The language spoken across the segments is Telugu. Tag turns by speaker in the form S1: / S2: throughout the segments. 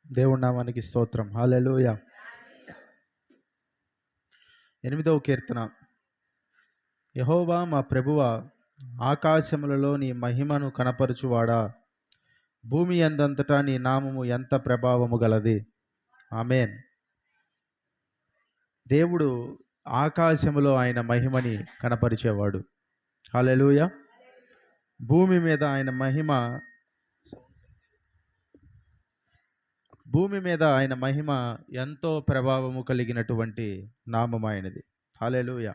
S1: దేవుడి నామానికి స్తోత్రం. హల్లెలూయా. 8వ కీర్తన. యెహోవా మా ప్రభువా, ఆకాశములలో నీ మహిమను కనపరచువాడా, భూమి యందంతటా నీ నామము ఎంత ప్రభావము గలది. ఆమేన్. దేవుడు ఆకాశములో ఆయన మహిమని కనపరిచేవాడు. హల్లెలూయా. భూమి మీద ఆయన మహిమ ఎంతో ప్రభావము కలిగినటువంటి నామం ఆయనది. హల్లెలూయా.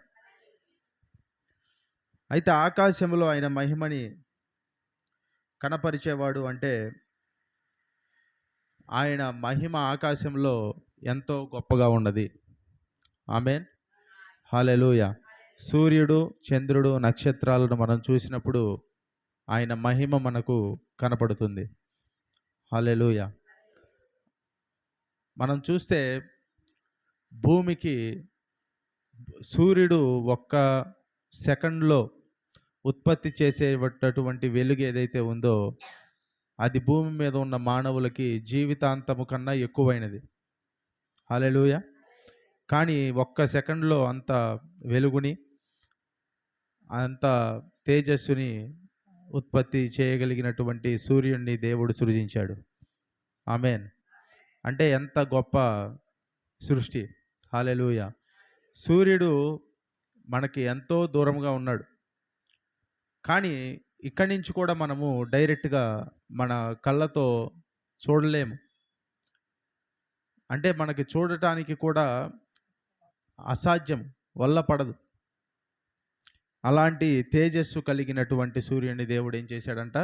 S1: అయితే ఆకాశంలో ఆయన మహిమని కనపరిచేవాడు అంటే ఆయన మహిమ ఆకాశంలో ఎంతో గొప్పగా ఉన్నది. ఆమేన్. హల్లెలూయా. సూర్యుడు, చంద్రుడు, నక్షత్రాలను మనం చూసినప్పుడు ఆయన మహిమ మనకు కనపడుతుంది. హల్లెలూయా. మనం చూస్తే భూమికి సూర్యుడు ఒక్క సెకండ్లో ఉత్పత్తి చేసేటటువంటి వెలుగు ఏదైతే ఉందో అది భూమి మీద ఉన్న మానవులకి జీవితాంతము కన్నా ఎక్కువైనది. హల్లెలూయా. కానీ ఒక్క సెకండ్లో అంత వెలుగుని, అంత తేజస్సుని ఉత్పత్తి చేయగలిగినటువంటి సూర్యుడిని దేవుడు సృజించాడు. ఆమేన్. అంటే ఎంత గొప్ప సృష్టి. హల్లెలూయా. సూర్యుడు మనకి ఎంతో దూరంగా ఉన్నాడు. కానీ ఇక్కడి నుంచి కూడా మనము డైరెక్ట్గా మన కళ్ళతో చూడలేము. అంటే మనకి చూడటానికి కూడా అసాధ్యం, వల్ల పడదు. అలాంటి తేజస్సు కలిగినటువంటి సూర్యుని దేవుడు ఏం చేశాడంట?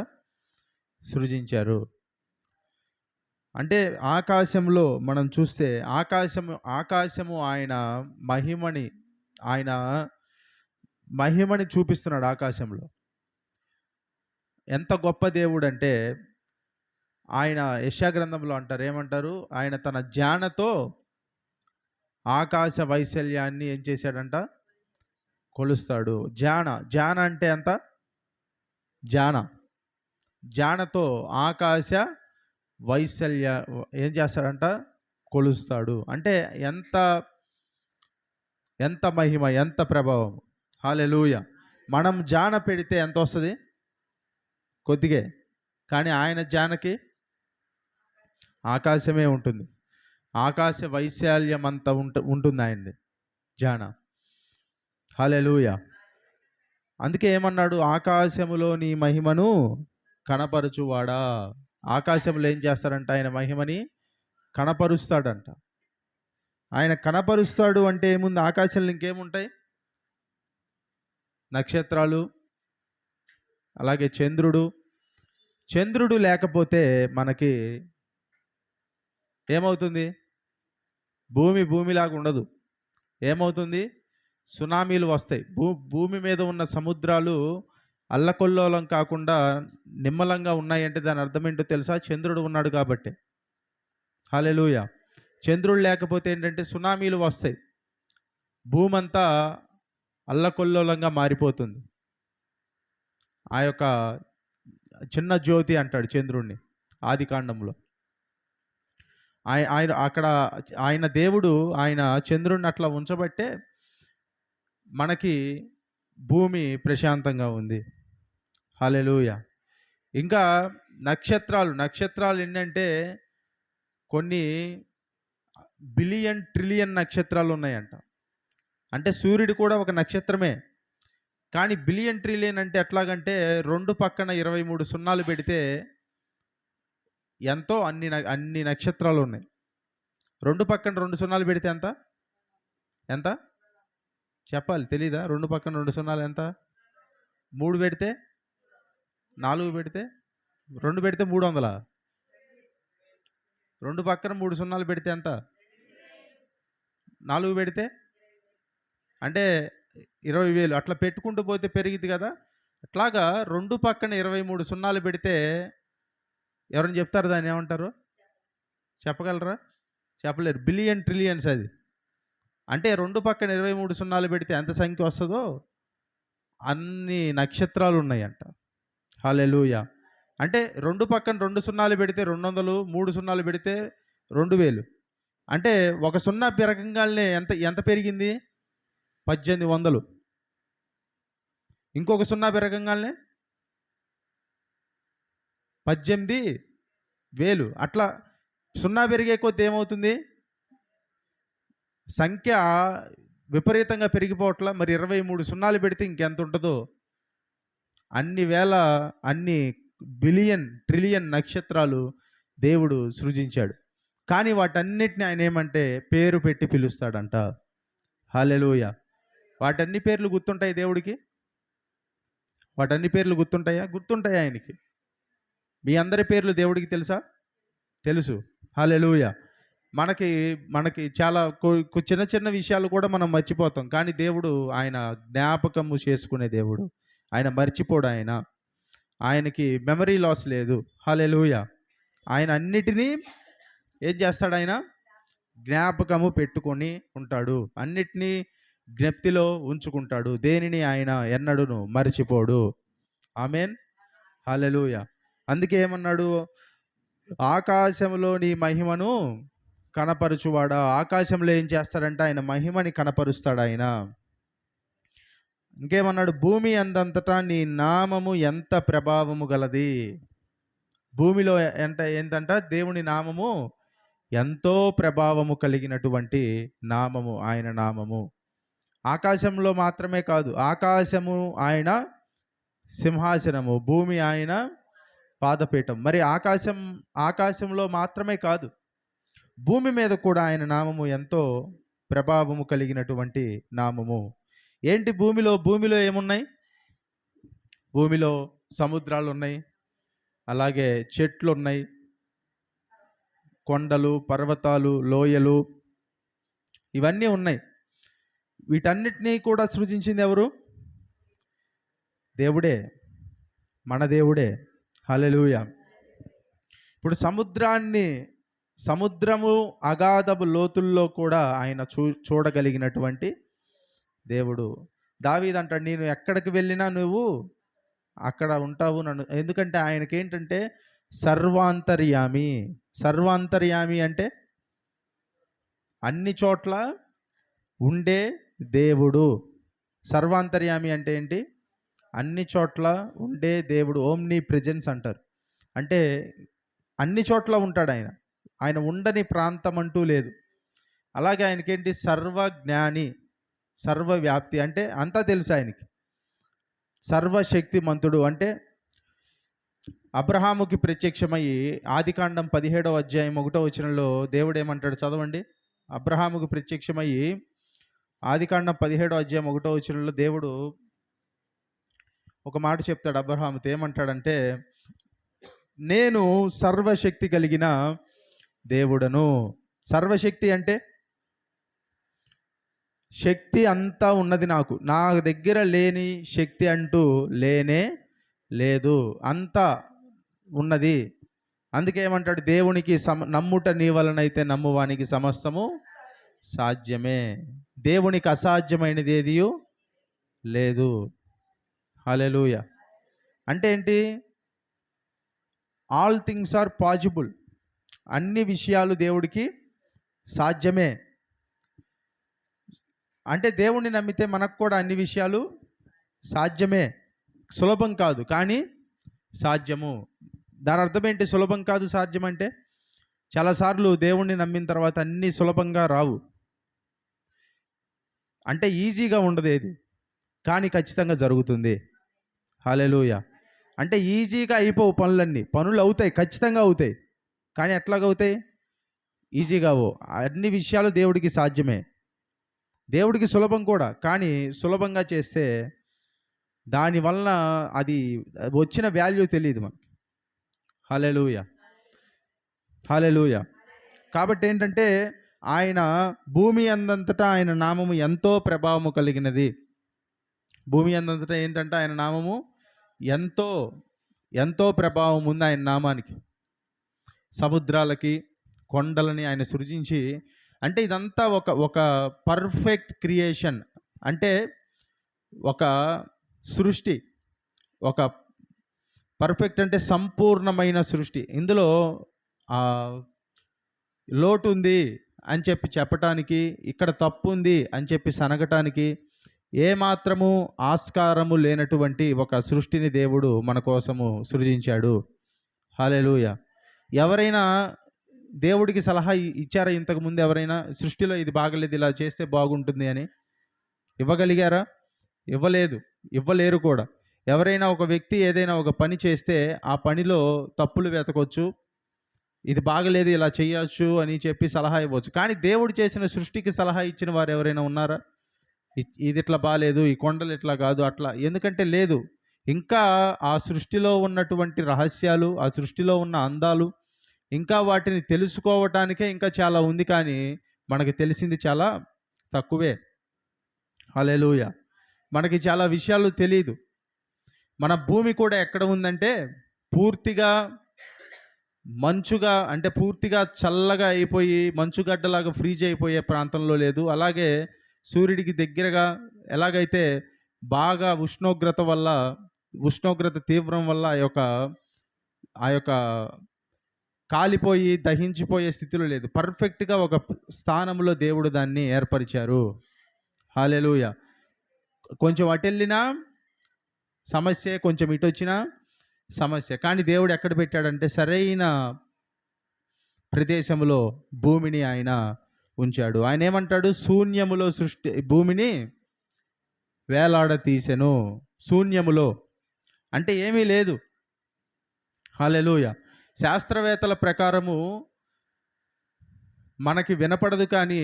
S1: సృజించారు. అంటే ఆకాశంలో మనం చూస్తే ఆకాశము ఆయన మహిమని చూపిస్తున్నాడు ఆకాశంలో. ఎంత గొప్ప దేవుడు అంటే ఆయన యెషయా గ్రంథంలో అంటారు, ఏమంటారు? ఆయన తన జ్ఞానతో ఆకాశ వైశాల్యాన్ని ఏం చేశాడంట? కొలుస్తాడు. జ్ఞాన అంటే ఎంత? జ్ఞానతో ఆకాశ వైశాల్య ఏం చేస్తాడంట? కొలుస్తాడు. అంటే ఎంత మహిమ, ఎంత ప్రభావం. హల్లెలూయా. మనం జాన పెడితే ఎంత వస్తుంది? కొద్దిగే. కానీ ఆయన జానకి ఆకాశమే ఉంటుంది. ఆకాశ వైశాల్యం అంతా ఉంటుంది ఆయనది జాన. హల్లెలూయా. అందుకే ఏమన్నాడు? ఆకాశములో నీ మహిమను కనపరచువాడా. ఆకాశంలో ఏం చేస్తారంట? ఆయన మహిమని కనపరుస్తాడంట. ఆయన కనపరుస్తాడు అంటే ఏముంది? ఆకాశంలో ఇంకేముంటాయి? నక్షత్రాలు, అలాగే చంద్రుడు లేకపోతే మనకి ఏమవుతుంది? భూమిలాగా ఉండదు. ఏమవుతుంది? సునామీలు వస్తాయి. భూమి మీద ఉన్న సముద్రాలు అల్లకొల్లోలం కాకుండా నిమ్మలంగా ఉన్నాయంటే దాని అర్థం ఏంటో తెలుసా? చంద్రుడు ఉన్నాడు కాబట్టి. హల్లెలూయా. చంద్రుడు లేకపోతే ఏంటంటే సునామీలు వస్తాయి. భూమి అంతా అల్లకొల్లోలంగా మారిపోతుంది. ఆ యొక్క చిన్న జ్యోతి అంటాడు చంద్రుడిని ఆదికాండంలో. ఆయన దేవుడు ఆయన చంద్రుడిని అట్లా ఉంచబట్టే మనకి భూమి ప్రశాంతంగా ఉంది. హల్లెలూయా. ఇంకా నక్షత్రాలు ఏంటంటే కొన్ని ట్రిలియన్ నక్షత్రాలు ఉన్నాయంట. అంటే సూర్యుడు కూడా ఒక నక్షత్రమే. కానీ ట్రిలియన్ అంటే ఎట్లాగంటే 2 పక్కన 23 సున్నాలు పెడితే ఎంతో అన్ని నక్షత్రాలు ఉన్నాయి. 2 పక్కన 2 సున్నాలు పెడితే ఎంత చెప్పాలి? తెలీదా? 2 పక్కన 2 సున్నాలు ఎంత? 3 పెడితే 4 పెడితే 2 పెడితే 300. 2 పక్కన 3 సున్నాలు పెడితే ఎంత? 4 పెడితే అంటే 20,000. అట్లా పెట్టుకుంటూ పోతే పెరిగిద్ది కదా. అట్లాగా 2 పక్కన 23 సున్నాలు పెడితే ఎవరైనా చెప్తారు దాన్ని ఏమంటారు? చెప్పగలరా? చెప్పలేరు. ట్రిలియన్స్ అది. అంటే 2 పక్కన 23 సున్నాలు పెడితే ఎంత సంఖ్య వస్తుందో అన్ని నక్షత్రాలు ఉన్నాయంట. హల్లెలూయా. అంటే 2 పక్కన 2 సున్నాలు పెడితే 200, 3 సున్నాలు పెడితే 2000. అంటే ఒక సున్నా పెరగంగానే ఎంత ఎంత పెరిగింది? 1800. ఇంకొక సున్నా పెరగంగానే 18,000. అట్లా సున్నా పెరిగే కొద్దీ ఏమవుతుంది? సంఖ్య విపరీతంగా పెరిగిపోవట్ల. మరి 23 సున్నాలు పెడితే ఇంకెంత ఉంటుందో? అన్ని వేల, అన్ని బిలియన్, ట్రిలియన్ నక్షత్రాలు దేవుడు సృజించాడు. కానీ వాటన్నిటిని ఆయన ఏమంటే పేరు పెట్టి పిలుస్తాడంట. హల్లెలూయా. వాటన్ని పేర్లు గుర్తుంటాయి దేవుడికి? వాటన్ని పేర్లు గుర్తుంటాయా? గుర్తుంటాయి ఆయనకి. మీ అందరి పేర్లు దేవుడికి తెలుసా? తెలుసు. హల్లెలూయా. మనకి మనకి చాలా చిన్న చిన్న విషయాలు కూడా మనం మర్చిపోతాం. కానీ దేవుడు ఆయన జ్ఞాపకము చేసుకునే దేవుడు. ఆయన మర్చిపోడు. ఆయనకి మెమరీ లాస్ లేదు. హల్లెలూయా. ఆయన అన్నిటినీ ఏం చేస్తాడు? ఆయన జ్ఞాపకము పెట్టుకొని ఉంటాడు. అన్నిటినీ జ్ఞప్తిలో ఉంచుకుంటాడు. దేనిని ఆయన ఎన్నడూను మర్చిపోడు. ఆమేన్. హల్లెలూయా. అందుకే ఏమన్నాడు? ఆకాశంలో నీ మహిమను కనపరుచువాడా. ఆకాశంలో ఏం చేస్తాడంట? ఆయన మహిమని కనపరుస్తాడు ఆయన. ఇంకేమన్నాడు? భూమి అందంతటా నీ నామము ఎంత ప్రభావము గలది. భూమిలో ఏంటంట? దేవుని నామము ఎంతో ప్రభావము కలిగినటువంటి నామము ఆయన నామము. ఆకాశంలో మాత్రమే కాదు, ఆకాశము ఆయన సింహాసనము, భూమి ఆయన పాదపీఠం. మరి ఆకాశంలో మాత్రమే కాదు, భూమి మీద కూడా ఆయన నామము ఎంతో ప్రభావము కలిగినటువంటి నామము. ఏంటి భూమిలో ఏమున్నాయి? భూమిలో సముద్రాలు ఉన్నాయి, అలాగే చెట్లు ఉన్నాయి, కొండలు, పర్వతాలు, లోయలు, ఇవన్నీ ఉన్నాయి. వీటన్నిటినీ కూడా సృజించింది ఎవరు? దేవుడే, మన దేవుడే. హల్లెలూయా. ఇప్పుడు సముద్రము అగాధపు లోతుల్లో కూడా ఆయన చూడగలిగినటువంటి దేవుడు. దావీదు అంటాడు, నేను ఎక్కడికి వెళ్ళినా నువ్వు అక్కడ ఉంటావు నన్ను. ఎందుకంటే ఆయనకేంటంటే సర్వాంతర్యామి. సర్వాంతర్యామి అంటే అన్ని చోట్ల ఉండే దేవుడు. సర్వాంతర్యామి అంటే ఏంటి? అన్ని చోట్ల ఉండే దేవుడు. ఓమ్ని ప్రెజెన్స్ అంటారు. అంటే అన్ని చోట్ల ఉంటాడు ఆయన. ఆయన ఉండని ప్రాంతం అంటూ లేదు. అలాగే ఆయనకేంటి? సర్వజ్ఞాని, సర్వవ్యాప్తి అంటే అంతా తెలుసు ఆయనకి. సర్వశక్తిమంతుడు అంటే అబ్రహాముకి ప్రత్యక్షమయ్యి ఆదికాండం 17వ అధ్యాయం 1వ వచనంలో దేవుడు ఏమంటాడు? చదవండి. అబ్రహాముకు ప్రత్యక్షమయ్యి ఆదికాండం 17వ అధ్యాయం 1వ వచనంలో దేవుడు ఒక మాట చెప్తాడు అబ్రహాముతో. ఏమంటాడంటే, నేను సర్వశక్తి కలిగిన దేవుడను. సర్వశక్తి అంటే శక్తి అంతా ఉన్నది నాకు. నా దగ్గర లేని శక్తి అంటూ లేనే లేదు, అంతా ఉన్నది. అందుకే ఏమంటాడు? దేవునికి నమ్ముట నీ వలనైతే నమ్మువానికి సమస్తము సాధ్యమే. దేవునికి అసాధ్యమైనది ఏదియూ లేదు. హల్లెలూయా. అంటే ఏంటి? All things are possible. అన్ని విషయాలు దేవుడికి సాధ్యమే. అంటే దేవుణ్ణి నమ్మితే మనకు కూడా అన్ని విషయాలు సాధ్యమే. సులభం కాదు, కానీ సాధ్యము. దాని అర్థం ఏంటి? సులభం కాదు, సాధ్యం అంటే చాలాసార్లు దేవుణ్ణి నమ్మిన తర్వాత అన్నీ సులభంగా రావు. అంటే ఈజీగా ఉండదు ఏది, కానీ ఖచ్చితంగా జరుగుతుంది. హల్లెలూయా. అంటే ఈజీగా అయిపోవు పనులన్నీ. పనులు అవుతాయి, ఖచ్చితంగా అవుతాయి, కానీ ఎట్లాగవుతాయి? ఈజీగా అవు. అన్ని విషయాలు దేవుడికి సాధ్యమే. దేవుడికి సులభం కూడా, కానీ సులభంగా చేస్తే దానివల్ల అది వచ్చిన వాల్యూ తెలియదు మనకి. హల్లెలూయా. హల్లెలూయా. కాబట్టి ఏంటంటే ఆయన భూమి అందంతటా ఆయన నామము ఎంతో ప్రభావము కలిగినది. భూమి అందంతటా ఏంటంటే ఆయన నామము ఎంతో ఎంతో ప్రభావం ఉంది ఆయన నామానికి. సముద్రాలకి, కొండలని ఆయన సృజించి, అంటే ఇదంతా ఒక పర్ఫెక్ట్ క్రియేషన్. అంటే ఒక సృష్టి, ఒక పర్ఫెక్ట్ అంటే సంపూర్ణమైన సృష్టి. ఇందులో లోటు ఉంది అని చెప్పి చెప్పటానికి, ఇక్కడ తప్పు ఉంది అని చెప్పి సనగటానికి ఏమాత్రము ఆస్కారము లేనటువంటి ఒక సృష్టిని దేవుడు మన కోసము సృజించాడు. హల్లెలూయా. ఎవరైనా దేవుడికి సలహా ఇచ్చారా ఇంతకుముందు? ఎవరైనా సృష్టిలో ఇది బాగలేదు, ఇలా చేస్తే బాగుంటుంది అని ఇవ్వగలిగారా? ఇవ్వలేదు, ఇవ్వలేరు కూడా. ఎవరైనా ఒక వ్యక్తి ఏదైనా ఒక పని చేస్తే ఆ పనిలో తప్పులు వెతకొచ్చు, ఇది బాగలేదు ఇలా చేయొచ్చు అని చెప్పి సలహా ఇవ్వచ్చు. కానీ దేవుడు చేసిన సృష్టికి సలహా ఇచ్చిన వారు ఎవరైనా ఉన్నారా? ఇది ఇట్లా బాలేదు, ఈ కొండలు ఇట్లా కాదు అట్లా, ఎందుకంటే లేదు. ఇంకా ఆ సృష్టిలో ఉన్నటువంటి రహస్యాలు, ఆ సృష్టిలో ఉన్న అందాలు, ఇంకా వాటిని తెలుసుకోవటానికే ఇంకా చాలా ఉంది, కానీ మనకి తెలిసింది చాలా తక్కువే. హల్లెలూయా. మనకి చాలా విషయాలు తెలియదు. మన భూమి కూడా ఎక్కడ ఉందంటే పూర్తిగా మంచుగా, అంటే పూర్తిగా చల్లగా అయిపోయి మంచుగడ్డలాగా ఫ్రీజ్ అయిపోయే ప్రాంతంలో లేదు. అలాగే సూర్యుడికి దగ్గరగా ఎలాగైతే బాగా ఉష్ణోగ్రత తీవ్రం వల్ల ఆ యొక్క కాలిపోయి దహించిపోయే స్థితిలో లేదు. పర్ఫెక్ట్గా ఒక స్థానంలో దేవుడు దాన్ని ఏర్పరిచారు. హల్లెలూయా. కొంచెం అటు వెళ్ళినా సమస్య, కొంచెం ఇటు వచ్చినా సమస్య. కానీ దేవుడు ఎక్కడ పెట్టాడంటే సరైన ప్రదేశంలో భూమిని ఆయన ఉంచాడు. ఆయన ఏమంటాడు? శూన్యములో భూమిని వేలాడ తీసెను. శూన్యములో అంటే ఏమీ లేదు. హల్లెలూయా. శాస్త్రవేత్తల ప్రకారము మనకి వినపడదు, కానీ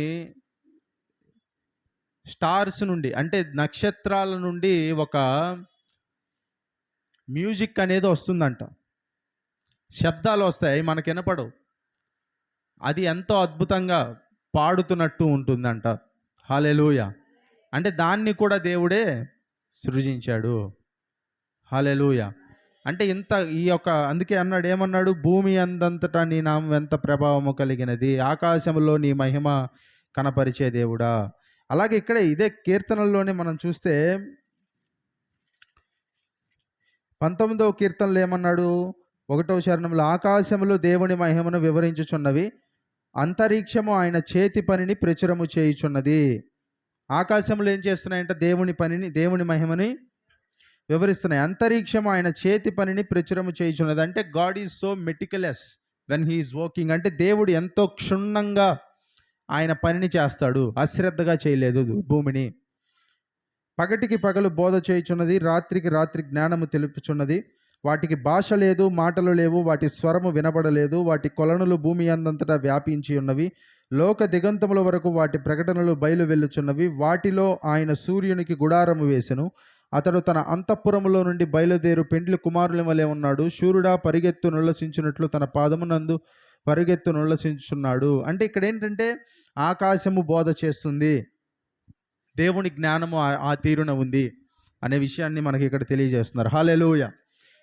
S1: స్టార్స్ నుండి, అంటే నక్షత్రాల నుండి ఒక మ్యూజిక్ అనేది వస్తుందంట. శబ్దాలు వస్తాయి, మనకి వినపడవు. అది ఎంతో అద్భుతంగా పాడుతున్నట్టు ఉంటుందంట. హల్లెలూయా. అంటే దాన్ని కూడా దేవుడే సృజించాడు. హల్లెలూయా. అంటే అందుకే అన్నాడు, ఏమన్నాడు? భూమి అందంతటా నీ నామం ఎంత ప్రభావము కలిగినది, ఆకాశంలో నీ మహిమ కనపరిచే దేవుడా. అలాగే ఇక్కడ ఇదే కీర్తనల్లోనే మనం చూస్తే 19వ కీర్తనలో ఏమన్నాడు? 1వ చరణంలో, ఆకాశములు దేవుని మహిమను వివరించుచున్నవి, అంతరిక్షము ఆయన చేతి పనిని ప్రచురము చేయుచున్నది. ఆకాశములు ఏం చేస్తున్నాయంటే దేవుని మహిమని వివరిస్తున్నాయి. అంతరిక్షము ఆయన చేతి పనిని ప్రచురము చేయుచున్నది. అంటే God is so meticulous when he is working. అంటే దేవుడు ఎంతో క్షుణ్ణంగా ఆయన పనిని చేస్తాడు, అశ్రద్ధగా చేయలేదు భూమిని. పగటికి పగలు బోధ చేయుచున్నది, రాత్రికి రాత్రి జ్ఞానము తెలుపుచున్నది. వాటికి భాష లేదు, మాటలు లేవు, వాటి స్వరము వినబడలేదు. వాటి కొలనులు భూమి అందంతటా వ్యాపించి ఉన్నవి, లోక దిగంతముల వరకు వాటి ప్రకటనలు బయలు వెళ్ళుచున్నవి. వాటిలో ఆయన సూర్యునికి గుడారము వేసెను, అతడు తన అంతఃపురములో నుండి బయలుదేరు పెండ్లి కుమారుల వలె ఉన్నాడు. శూరుడా పరిగెత్తు నుల్లసించున్నట్లు తన పాదమునందు పరిగెత్తు నుల్లసించున్నాడు. అంటే ఇక్కడ ఏంటంటే ఆకాశము బోధ చేస్తుంది, దేవుని జ్ఞానము ఆ తీరున ఉంది అనే విషయాన్ని మనకి ఇక్కడ తెలియజేస్తున్నారు. హల్లెలూయా.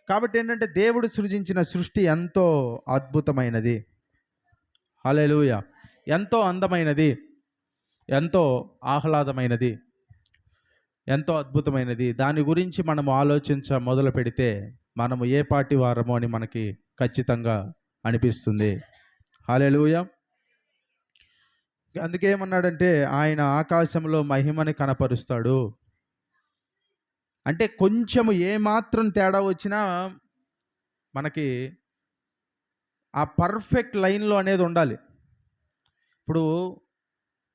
S1: కాబట్టి ఏంటంటే దేవుడు సృజించిన సృష్టి ఎంతో అద్భుతమైనది. హల్లెలూయా. ఎంతో అందమైనది, ఎంతో ఆహ్లాదమైనది, ఎంతో అద్భుతమైనది. దాని గురించి మనం మొదలు పెడితే మనము ఏ పాటి వారమో అని మనకి ఖచ్చితంగా అనిపిస్తుంది. హల్లెలూయా. అందుకే ఏమన్నాడంటే ఆయన ఆకాశంలో మహిమని కనపరుస్తాడు. అంటే కొంచెము ఏమాత్రం తేడా వచ్చినా మనకి ఆ పర్ఫెక్ట్ లైన్లో అనేది ఉండాలి. ఇప్పుడు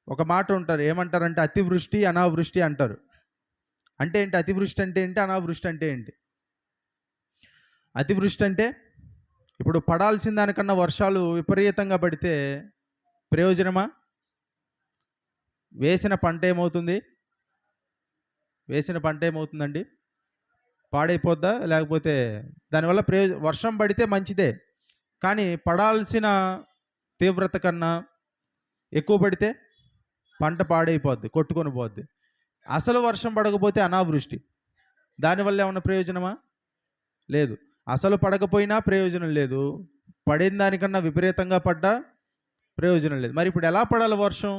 S1: ఒక మాట ఉంటారు, ఏమంటారంటే అతివృష్టి అనావృష్టి అంటారు. అంటే ఏంటి? అతివృష్టి అంటే ఏంటి? అనావృష్టి అంటే ఏంటి? అతివృష్టి అంటే ఇప్పుడు పడాల్సిన దానికన్నా వర్షాలు విపరీతంగా పడితే ప్రయోజనమా? వేసిన పంట ఏమవుతుందండి? పాడైపోద్దా? లేకపోతే దానివల్ల వర్షం పడితే మంచిదే, కానీ పడాల్సిన తీవ్రత కన్నా ఎక్కువ పడితే పంట పాడైపోద్ది, కొట్టుకొని పోద్ది. అసలు వర్షం పడకపోతే అనావృష్టి, దానివల్ల ఏమన్నా ప్రయోజనమా? లేదు. అసలు పడకపోయినా ప్రయోజనం లేదు, పడిన దానికన్నా విపరీతంగా పడ్డా ప్రయోజనం లేదు. మరి ఇప్పుడు ఎలా పడాలి వర్షం?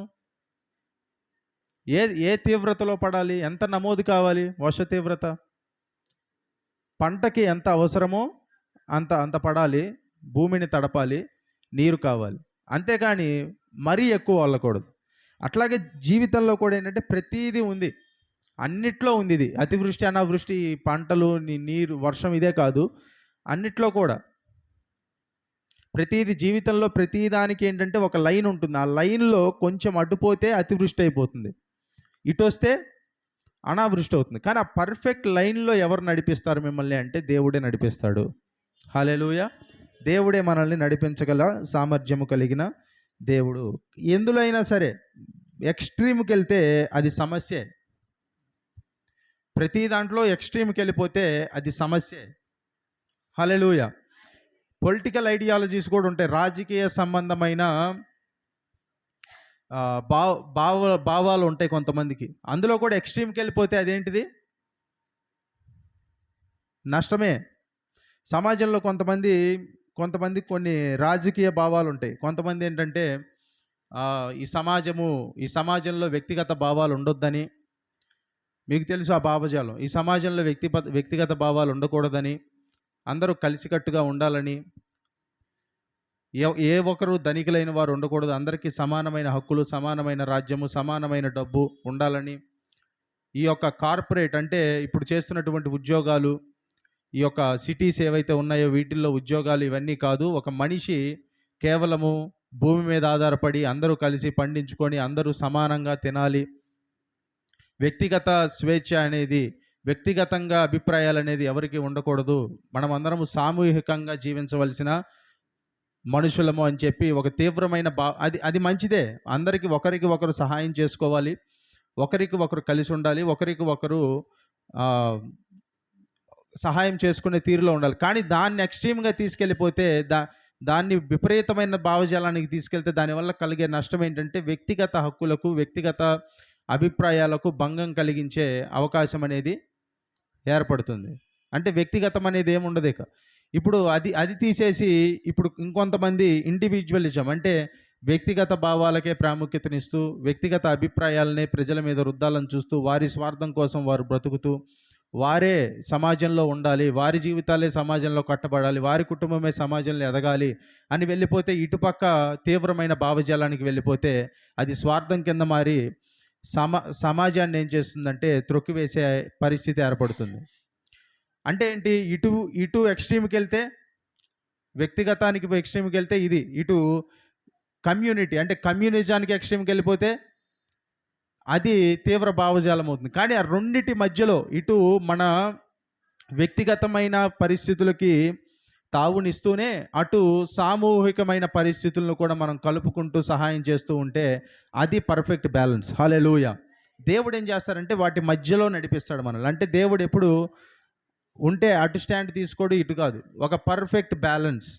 S1: ఏ తీవ్రతలో పడాలి? ఎంత నమోదు కావాలి వర్ష తీవ్రత? పంటకి ఎంత అవసరమో అంత పడాలి, భూమిని తడపాలి, నీరు కావాలి. అంతేకాని మరీ ఎక్కువ వెళ్ళకూడదు. అట్లాగే జీవితంలో కూడా ఏంటంటే ప్రతీదీ ఉంది, అన్నిట్లో ఉంది. ఇది అతివృష్టి అనావృష్టి, పంటలు, నీరు, వర్షం ఇదే కాదు, అన్నిట్లో కూడా ప్రతీది జీవితంలో ప్రతిదానికి ఏంటంటే ఒక లైన్ ఉంటుంది. ఆ లైన్లో కొంచెం అడ్డుపోతే అతివృష్టి అయిపోతుంది, ఇటు వస్తే అనావృష్టి అవుతుంది. కానీ ఆ పర్ఫెక్ట్ లైన్లో ఎవరు నడిపిస్తారు మిమ్మల్ని అంటే దేవుడే నడిపిస్తాడు. హల్లెలూయా. దేవుడే మనల్ని నడిపించగల సామర్థ్యము కలిగిన దేవుడు. ఎందులో అయినా సరే ఎక్స్ట్రీమ్కి వెళ్తే అది సమస్యే. ప్రతి దాంట్లో ఎక్స్ట్రీమ్కి వెళ్ళిపోతే అది సమస్యే. హల్లెలూయా. పొలిటికల్ ఐడియాలజీస్ కూడా ఉంటాయి, రాజకీయ సంబంధమైన భావాలు ఉంటాయి కొంతమందికి. అందులో కూడా ఎక్స్ట్రీమ్కి వెళ్ళిపోతే అదేంటిది? నష్టమే. సమాజంలో కొంతమంది కొన్ని రాజకీయ భావాలు ఉంటాయి. కొంతమంది ఏంటంటే ఈ సమాజంలో వ్యక్తిగత భావాలు ఉండొద్దని, మీకు తెలుసు ఆ భావజాలం. ఈ సమాజంలో వ్యక్తిగత భావాలు ఉండకూడదని, అందరూ కలిసికట్టుగా ఉండాలని, ఏ ఒక్కరు ధనికులైన వారు ఉండకూడదు, అందరికీ సమానమైన హక్కులు, సమానమైన రాజ్యము, సమానమైన డబ్బు ఉండాలని, ఈ యొక్క కార్పొరేట్ అంటే ఇప్పుడు చేస్తున్నటువంటి ఉద్యోగాలు, ఈ యొక్క సిటీస్ ఏవైతే ఉన్నాయో వీటిల్లో ఉద్యోగాలు ఇవన్నీ కాదు, ఒక మనిషి కేవలము భూమి మీద ఆధారపడి అందరూ కలిసి పండించుకొని అందరూ సమానంగా తినాలి, వ్యక్తిగత స్వేచ్ఛ అనేది, వ్యక్తిగతంగా అభిప్రాయాలు అనేది ఎవరికి ఉండకూడదు, మనం అందరము సామూహికంగా జీవించవలసిన మనుషులము అని చెప్పి ఒక తీవ్రమైన అది మంచిదే. అందరికీ ఒకరికి ఒకరు సహాయం చేసుకోవాలి, ఒకరికి ఒకరు కలిసి ఉండాలి, ఒకరికి ఒకరు సహాయం చేసుకునే తీరులో ఉండాలి. కానీ దాన్ని ఎక్స్ట్రీమ్గా తీసుకెళ్ళిపోతే దాన్ని విపరీతమైన భావజాలానికి తీసుకెళ్తే దానివల్ల కలిగే నష్టం ఏంటంటే వ్యక్తిగత హక్కులకు, వ్యక్తిగత అభిప్రాయాలకు భంగం కలిగించే అవకాశం అనేది ఏర్పడుతుంది. అంటే వ్యక్తిగతం అనేది ఏముండదు ఇక. ఇప్పుడు అది తీసేసి ఇప్పుడు ఇంకొంతమంది ఇండివిజువలిజం అంటే వ్యక్తిగత భావాలకే ప్రాముఖ్యతనిస్తూ, వ్యక్తిగత అభిప్రాయాలనే ప్రజల మీద రుద్దాలని చూస్తూ, వారి స్వార్థం కోసం వారు బ్రతుకుతూ, వారే సమాజంలో ఉండాలి, వారి జీవితాలే సమాజంలో కట్టబడాలి, వారి కుటుంబమే సమాజంలో ఎదగాలి అని వెళ్ళిపోతే, ఇటుపక్క తీవ్రమైన భావజాలానికి వెళ్ళిపోతే అది స్వార్థం కింద మారి సమాజాన్ని ఏం చేస్తుందంటే త్రొక్కివేసే పరిస్థితి ఏర్పడుతుంది. అంటే ఏంటి? ఇటు ఎక్స్ట్రీమ్కి వెళ్తే, వ్యక్తిగతానికి ఎక్స్ట్రీమ్కి వెళ్తే ఇది, ఇటు కమ్యూనిటీ అంటే కమ్యూనిజానికి ఎక్స్ట్రీమ్కి వెళ్ళిపోతే అది తీవ్ర భావజాలం అవుతుంది. కానీ ఆ రెండిటి మధ్యలో ఇటు మన వ్యక్తిగతమైన పరిస్థితులకి తావునిస్తూనే అటు సామూహికమైన పరిస్థితులను కూడా మనం కలుపుకుంటూ సహాయం చేస్తూ ఉంటే అది పర్ఫెక్ట్ బ్యాలెన్స్. హల్లెలూయా. దేవుడు ఏం చేస్తారంటే వాటి మధ్యలో నడిపిస్తాడు మనల్ని. అంటే దేవుడు ఎప్పుడు ఉంటే అటు స్టాండ్ తీసుకోడు, ఇటు కాదు, ఒక పర్ఫెక్ట్ బ్యాలెన్స్.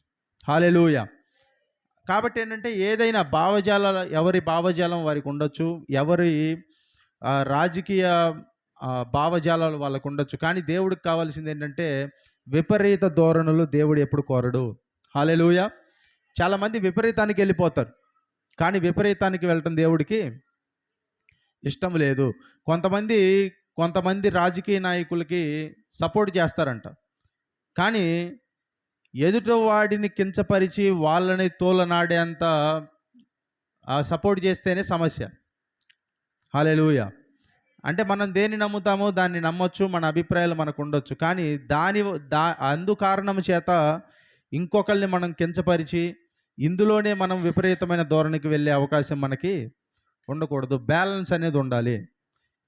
S1: హల్లెలూయా. కాబట్టి ఏంటంటే ఏదైనా ఎవరి భావజాలం వారికి ఉండొచ్చు, ఎవరి రాజకీయ భావజాలాలు వాళ్ళకు ఉండొచ్చు. కానీ దేవుడికి కావాల్సింది ఏంటంటే విపరీత ధోరణులు దేవుడు ఎప్పుడు కోరడు. హల్లెలూయా. చాలామంది విపరీతానికి వెళ్ళిపోతారు, కానీ విపరీతానికి వెళ్ళటం దేవుడికి ఇష్టం లేదు. కొంతమంది రాజకీయ నాయకులకి సపోర్ట్ చేస్తారంట, కానీ ఎదుటివాడిని కించపరిచి వాళ్ళని తోలనాడేంత సపోర్ట్ చేస్తేనే సమస్య. హల్లెలూయా. అంటే మనం దేన్ని నమ్ముతామో దాన్ని నమ్మొచ్చు, మన అభిప్రాయాలు మనకు ఉండొచ్చు, కానీ అందు కారణం చేత ఇంకొకరిని మనం కించపరిచి ఇందులోనే మనం విపరీతమైన ధోరణికి వెళ్ళే అవకాశం మనకి ఉండకూడదు. బ్యాలెన్స్ అనేది ఉండాలి.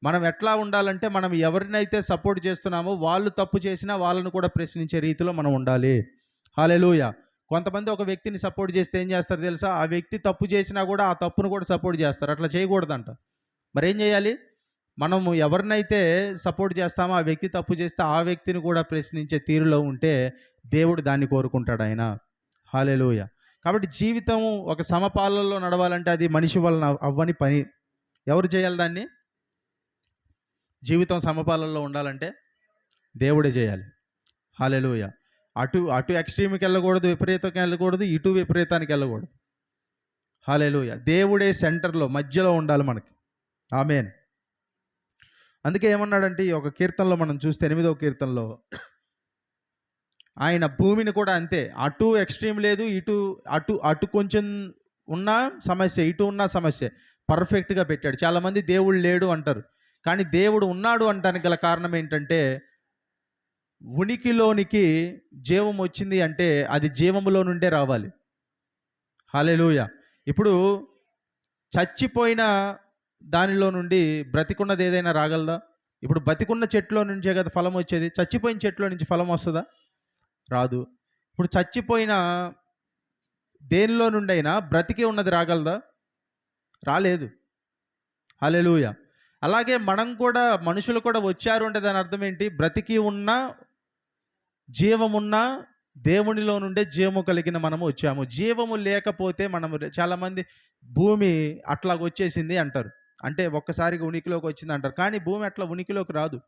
S1: మనం ఎట్లా ఉండాలంటే మనం ఎవరినైతే సపోర్ట్ చేస్తున్నామో వాళ్ళు తప్పు చేసినా వాళ్ళను కూడా ప్రశ్నించే రీతిలో మనం ఉండాలి. హల్లెలూయా. కొంతమంది ఒక వ్యక్తిని సపోర్ట్ చేస్తే ఏం చేస్తారు తెలుసా? ఆ వ్యక్తి తప్పు చేసినా కూడా ఆ తప్పును కూడా సపోర్ట్ చేస్తారు. అట్లా చేయకూడదంట. మరి ఏం చేయాలి? మనము ఎవరినైతే సపోర్ట్ చేస్తామో ఆ వ్యక్తి తప్పు చేస్తే ఆ వ్యక్తిని కూడా ప్రశ్నించే తీరులో ఉంటే దేవుడు దాన్ని కోరుకుంటాడు ఆయన. హల్లెలూయా. కాబట్టి జీవితం ఒక సమపాలనలో నడవాలంటే అది మనిషి వలన అవ్వని పని. ఎవరు చేయాలి దాన్ని? జీవితం సమపాలనలో ఉండాలంటే దేవుడే చేయాలి. హల్లెలూయా. అటు ఎక్స్ట్రీమ్కి వెళ్ళకూడదు, విపరీతంగా వెళ్ళకూడదు, ఇటు విపరీతానికి వెళ్ళకూడదు. హల్లెలూయా. దేవుడే సెంటర్లో మధ్యలో ఉండాలి మనకి. ఆమేన్. అందుకే ఏమన్నాడంటే ఈ ఒక కీర్తనలో మనం చూస్తే 8వ కీర్తనలో ఆయన భూమిని కూడా అంతే, అటు ఎక్స్ట్రీమ్ లేదు, అటు కొంచెం ఉన్న సమస్య, ఇటు ఉన్న సమస్య, పర్ఫెక్ట్గా పెట్టాడు. చాలామంది దేవుడు లేడు అంటారు, కానీ దేవుడు ఉన్నాడు అంటానికి గల కారణం ఏంటంటే, ఉనికిలోనికి జీవం వచ్చింది అంటే అది జీవములో నుండే రావాలి. హల్లెలూయా. ఇప్పుడు చచ్చిపోయిన దానిలో నుండి బ్రతికున్నది ఏదైనా రాగలదా? ఇప్పుడు బతికున్న చెట్లో నుంచే కదా ఫలం వచ్చేది. చచ్చిపోయిన చెట్లో నుంచి ఫలం వస్తుందా? రాదు. ఇప్పుడు చచ్చిపోయిన దేనిలో నుండైనా బ్రతికి ఉన్నది రాగలదా? రాలేదు. హల్లెలూయా. అలాగే మనం కూడా, మనుషులు కూడా వచ్చారు అంటే దాని అర్థం ఏంటి? బ్రతికి ఉన్న, జీవమున్న దేవునిలో నుండే జీవము కలిగిన మనము వచ్చాము. జీవము లేకపోతే మనము, చాలామంది భూమి అట్లాగ వచ్చేసింది అంటారు, అంటే ఒక్కసారిగా ఉనికిలోకి వచ్చింది అంటారు. కానీ భూమి అట్లా ఉనికిలోకి రాదు.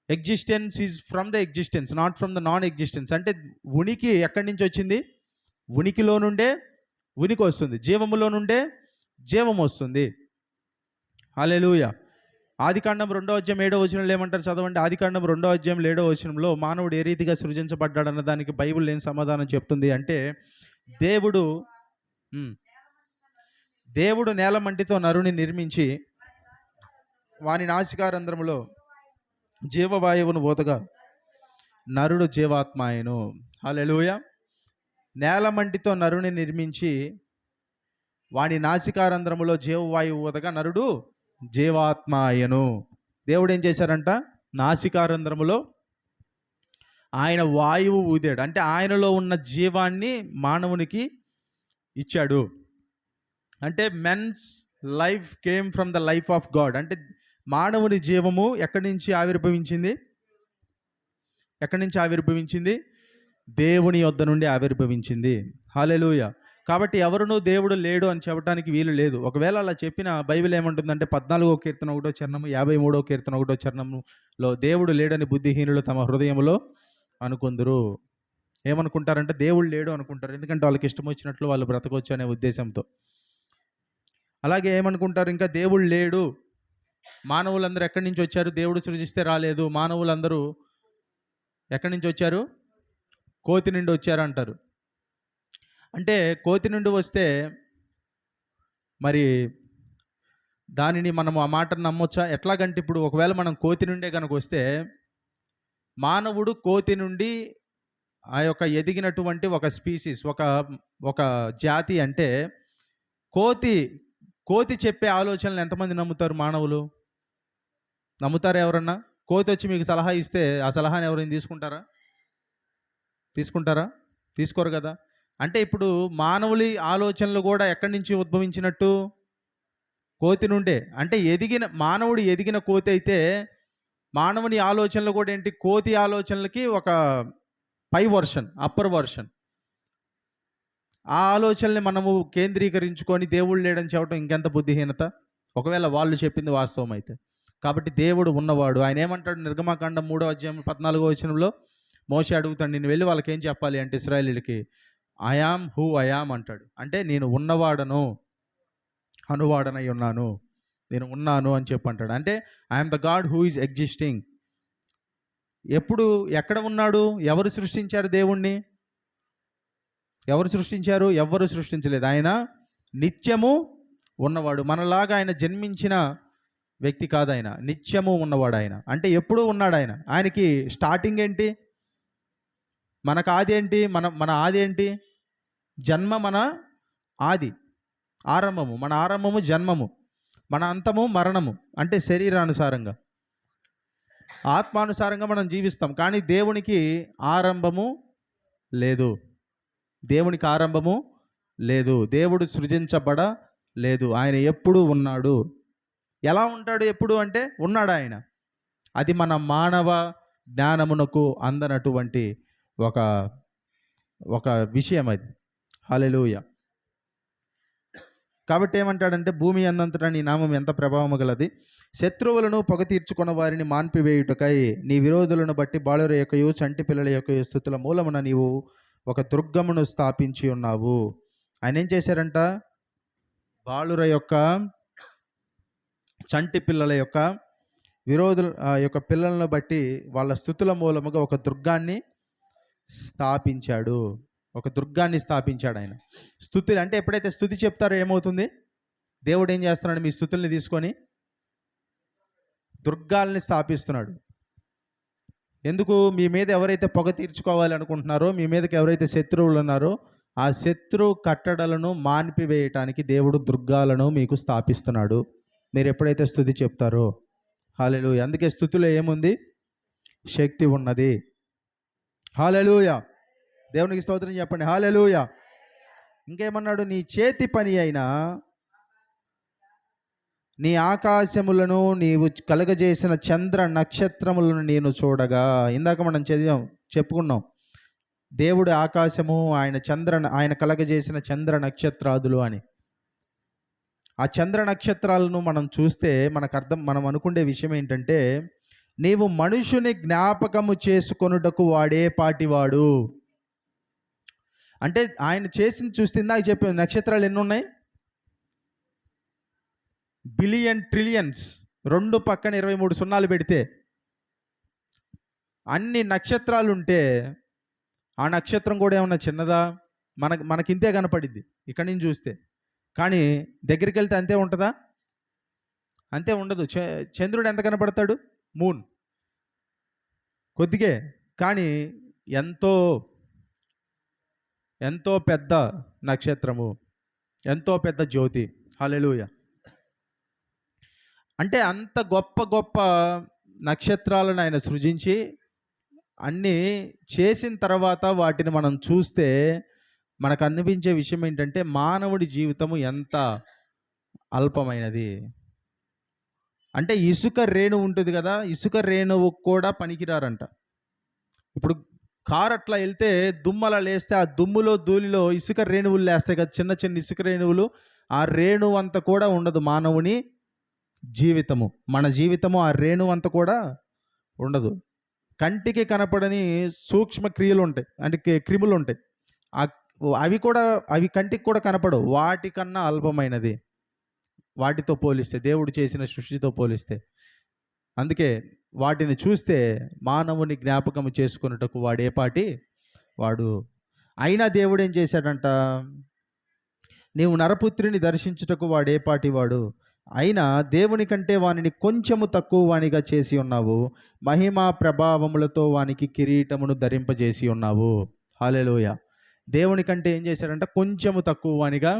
S1: Existence is from the existence, not from the non existence. అంటే ఉనికి ఎక్కడి నుంచి వచ్చింది? ఉనికిలో నుండే ఉనికి వస్తుంది, జీవములో నుండే జీవం వస్తుంది. హల్లెలూయా. ఆదికాండం 2:7 ఏమంటారు చదవండి. ఆదికాండం 2:7 మానవుడు ఏ రీతిగా సృజించబడ్డాడు అన్న దానికి బైబిల్ ఏం సమాధానం చెప్తుంది అంటే, దేవుడు దేవుడు నేల మంటితో నరుని నిర్మించి వాని నాసికారంధ్రములో జీవవాయువును ఊదగా నరుడు జీవాత్మ ఆయను. హల్లెలూయా. నేల మంటితో నరుని నిర్మించి వాని నాసికారంధ్రములో జీవవాయువు ఊదగా నరుడు జీవాత్మ ఆయను. దేవుడు ఏం చేశారంట? నాసికారంధ్రములో ఆయన వాయువు ఊదాడు, అంటే ఆయనలో ఉన్న జీవాన్ని మానవునికి ఇచ్చాడు. అంటే man's life came from the life of God. అంటే మానవుని జీవము ఎక్కడి నుంచి ఆవిర్భవించింది? ఎక్కడి నుంచి ఆవిర్భవించింది? దేవుని యొద్ద నుండి ఆవిర్భవించింది. హల్లెలూయా. కాబట్టి ఎవరునూ దేవుడు లేడు అని చెప్పడానికి వీలు లేదు. ఒకవేళ అలా చెప్పిన బైబిల్ ఏమంటుందంటే 14వ కీర్తన 1వ చరణము, 53వ కీర్తన 1వ చరణంలో దేవుడు లేడని బుద్ధిహీనులు తమ హృదయంలో అనుకుందరు. ఏమనుకుంటారంటే దేవుడు లేడు అనుకుంటారు, ఎందుకంటే వాళ్ళకి ఇష్టం వచ్చినట్లు వాళ్ళు బ్రతకొచ్చు అనే ఉద్దేశంతో. అలాగే ఏమనుకుంటారు ఇంకా, దేవుడు లేడు, మానవులందరూ ఎక్కడి నుంచి వచ్చారు? దేవుడు సృజిస్తే రాలేదు. మానవులందరూ ఎక్కడి నుంచి వచ్చారు? కోతి నుండి వచ్చారు అంటారు. అంటే కోతి నుండి వస్తే మరి దానిని మనం ఆ మాటను నమ్మొచ్చా? ఎట్లాగంటే ఇప్పుడు ఒకవేళ మనం కోతి నుండే కనుక వస్తే, మానవుడు కోతి నుండి ఆ యొక్క ఎదిగినటువంటి ఒక స్పీసీస్, ఒక జాతి. అంటే కోతి చెప్పే ఆలోచనలు ఎంతమంది నమ్ముతారు? మానవులు నమ్ముతారా? ఎవరన్నా కోతి వచ్చి మీకు సలహా ఇస్తే ఆ సలహాని ఎవరైనా తీసుకుంటారా? తీసుకోరు కదా. అంటే ఇప్పుడు మానవులి ఆలోచనలు కూడా ఎక్కడి నుంచి ఉద్భవించినట్టు? కోతి నుండే. అంటే మానవుడు ఎదిగిన కోతి అయితే మానవుని ఆలోచనలు కూడా ఏంటి? కోతి ఆలోచనలకి ఒక పై వర్షన్, అప్పర్ వర్షన్. ఆ ఆలోచనల్ని మనము కేంద్రీకరించుకొని దేవుడు లేడని చెప్పడం ఇంకెంత బుద్ధిహీనత, ఒకవేళ వాళ్ళు చెప్పింది వాస్తవం అయితే. కాబట్టి దేవుడు ఉన్నవాడు. ఆయన ఏమంటాడు? నిర్గమాకాండం 3:14 మోషే అడుగుతాడు, నేను వెళ్ళి వాళ్ళకి ఏం చెప్పాలి అంటే ఇశ్రాయేలీయులకి, I am who I am అంటాడు. అంటే నేను ఉన్నవాడను, అనువాడనై ఉన్నాను, నేను ఉన్నాను అని చెప్పంటాడు. అంటే I'm the God who is existing. ఎప్పుడు, ఎక్కడ ఉన్నాడు? ఎవరు సృష్టించారు దేవుణ్ణి? ఎవరు సృష్టించారు? ఎవ్వరు సృష్టించలేదు. ఆయన నిత్యము ఉన్నవాడు. మనలాగా ఆయన జన్మించిన వ్యక్తి కాదు, ఆయన నిత్యము ఉన్నవాడు. ఆయన అంటే ఎప్పుడూ ఉన్నాడు. ఆయనకి స్టార్టింగ్ ఏంటి? మనకు ఆది ఏంటి? మన ఆది ఏంటి? జన్మ మన ఆది, ఆరంభము. మన ఆరంభము జన్మము, మన అంతము మరణము. అంటే శరీరానుసారంగా, ఆత్మానుసారంగా మనం జీవిస్తాం. కానీ దేవునికి ఆరంభము లేదు. దేవునికి ఆరంభము లేదు. దేవుడు సృజించబడలేదు. ఆయన ఎప్పుడు ఉన్నాడు. ఎలా ఉంటాడు? ఎప్పుడు అంటే ఉన్నాడు ఆయన. అది మన మానవ జ్ఞానమునకు అందనటువంటి ఒక విషయం అది. హల్లెలూయా. కాబట్టి ఏమంటాడంటే, భూమి అందంతటా నీ నామం ఎంత ప్రభావము గలది, శత్రువులను పొగ తీర్చుకున్న వారిని మాన్పివేయుటకై నీ విరోధులను బట్టి బాలుర యొక్కయు చంటి పిల్లల యొక్క స్థుతుల మూలమున నీవు ఒక దుర్గమును స్థాపించి ఉన్నావు. ఆయన ఏం చేశారంట? బాలుర యొక్క, చంటి పిల్లల యొక్క విరోధుల యొక్క పిల్లలను బట్టి వాళ్ళ స్థుతుల మూలముగా ఒక దుర్గాన్ని స్థాపించాడు. ఒక దుర్గాన్ని స్థాపించాడు ఆయన. స్తుతులు అంటే ఎప్పుడైతే స్తుతి చెప్తారో ఏమవుతుంది? దేవుడు ఏం చేస్తున్నాడు? మీ స్తుతుల్ని తీసుకొని దుర్గాల్ని స్థాపిస్తున్నాడు. ఎందుకు? మీ మీద ఎవరైతే పొగ తీర్చుకోవాలి అనుకుంటున్నారో, మీ మీదకి ఎవరైతే శత్రువులు ఉన్నారో, ఆ శత్రు కట్టడలను మాన్పివేయటానికి దేవుడు దుర్గాలను మీకు స్థాపిస్తున్నాడు, మీరు ఎప్పుడైతే స్తుతి చెప్తారో. హల్లెలూయా. అందుకే స్తుతిలో ఏముంది? శక్తి ఉన్నది. హల్లెలూయా. దేవునికి స్తోత్రం చెప్పండి. హల్లెలూయా. ఇంకేమన్నాడు? నీ చేతి పని అయినా నీ ఆకాశములను నీవు కలగజేసిన చంద్ర నక్షత్రములను నేను చూడగా. ఇందాక మనం చెప్పుకున్నాం, దేవుడి ఆకాశము, ఆయన కలగజేసిన చంద్ర నక్షత్రాదులు అని. ఆ చంద్ర నక్షత్రాలను మనం చూస్తే మనం అనుకునే విషయం ఏంటంటే, నీవు మనుషుని జ్ఞాపకము చేసుకొనుటకు వాడే పాటివాడు. అంటే ఆయన చేసింది చూస్తే ఇందాక చెప్పాను, నక్షత్రాలు ఎన్ని ఉన్నాయి? Billion, trillions. 2 పక్కన 23 సున్నాలు పెడితే అన్ని నక్షత్రాలు ఉంటే, ఆ నక్షత్రం కూడా ఏమన్నా చిన్నదా? మనకింతే కనపడిద్ది ఇక్కడి నుంచి చూస్తే. కానీ దగ్గరికి వెళ్తే అంతే ఉంటుందా? అంతే ఉండదు. చంద్రుడు ఎంత కనపడతాడు? మూన్ కొద్దిగే, కానీ ఎంతో ఎంతో పెద్ద నక్షత్రము, ఎంతో పెద్ద జ్యోతి. హల్లెలూయా. అంటే అంత గొప్ప గొప్ప నక్షత్రాలను ఆయన సృజించి అన్నీ చేసిన తర్వాత వాటిని మనం చూస్తే మనకు అనిపించే విషయం ఏంటంటే, మానవుడి జీవితము ఎంత అల్పమైనది. అంటే ఇసుక రేణువు ఉంటుంది కదా, ఇసుక రేణువు కూడా పనికిరారంట. ఇప్పుడు కారు అట్లా వెళ్తే దుమ్మలా లేస్తే, ఆ దుమ్ములో ధూళిలో ఇసుక రేణువులు లేస్తాయి కదా, చిన్న చిన్న ఇసుక రేణువులు. ఆ రేణువు అంత కూడా ఉండదు మానవుని జీవితము. మన జీవితము ఆ రేణువు అంత కూడా ఉండదు. కంటికి కనపడని సూక్ష్మ క్రియలు ఉంటాయి, అంటే క్రిములు ఉంటాయి. అవి కంటికి కూడా కనపడవు. వాటికన్నా అల్పమైనది వాటితో పోలిస్తే, దేవుడు చేసిన సృష్టితో పోలిస్తే. అందుకే వాటిని చూస్తే మానవుని జ్ఞాపకం చేసుకున్నటకు వాడేపాటి వాడు. అయినా దేవుడు ఏం చేశాడంట? నీవు నరపుత్రిని దర్శించుటకు వాడేపాటి వాడు. అయినా దేవుని కంటే వానిని కొంచెము తక్కువ వానిగా చేసి ఉన్నావు, మహిమా ప్రభావములతో వానికి కిరీటమును ధరింపజేసి ఉన్నావు. హల్లెలూయా. దేవుని కంటే ఏం చేశాడంట? కొంచెము తక్కువ వానిగా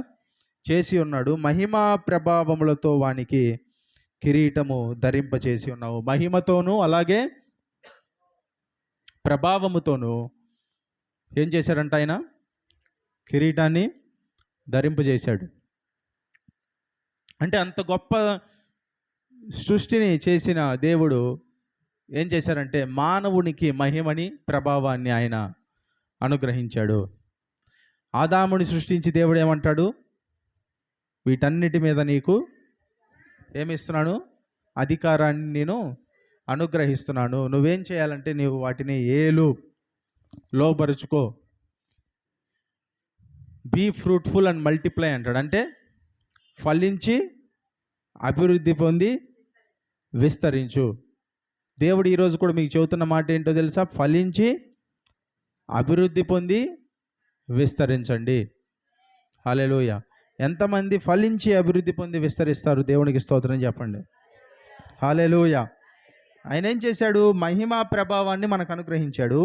S1: చేసి ఉన్నాడు, మహిమా ప్రభావములతో వానికి కిరీటము ధరింపచేసి ఉన్నావు. మహిమతోనూ అలాగే ప్రభావముతోనూ ఏం చేశాడంట? ఆయన కిరీటాన్ని ధరింపజేశాడు. అంటే అంత గొప్ప సృష్టిని చేసిన దేవుడు ఏం చేశారంటే, మానవునికి మహిమని, ప్రభావాన్ని ఆయన అనుగ్రహించాడు. ఆదాముని సృష్టించి దేవుడు ఏమంటాడు? వీటన్నిటి మీద నీకు ఏమిస్తున్నాను? అధికారాన్ని నేను అనుగ్రహిస్తున్నాను. నువ్వేం చేయాలంటే, నీవు వాటిని లోబరుచుకో. బీ ఫ్రూట్ఫుల్ అండ్ మల్టిప్లై అంటాడు. అంటే ఫలించి అభివృద్ధి పొంది విస్తరించు. దేవుడు ఈరోజు కూడా మీకు చెబుతున్న మాట ఏంటో తెలుసా? ఫలించి అభివృద్ధి పొంది విస్తరించండి. హల్లెలూయా. ఎంతమంది ఫలించి అభివృద్ధి పొంది విస్తరిస్తారు? దేవునికి స్తోత్రం చెప్పండి. హల్లెలూయా. ఆయన ఏం చేశాడు? మహిమా ప్రభావాన్ని మనకు అనుగ్రహించాడు.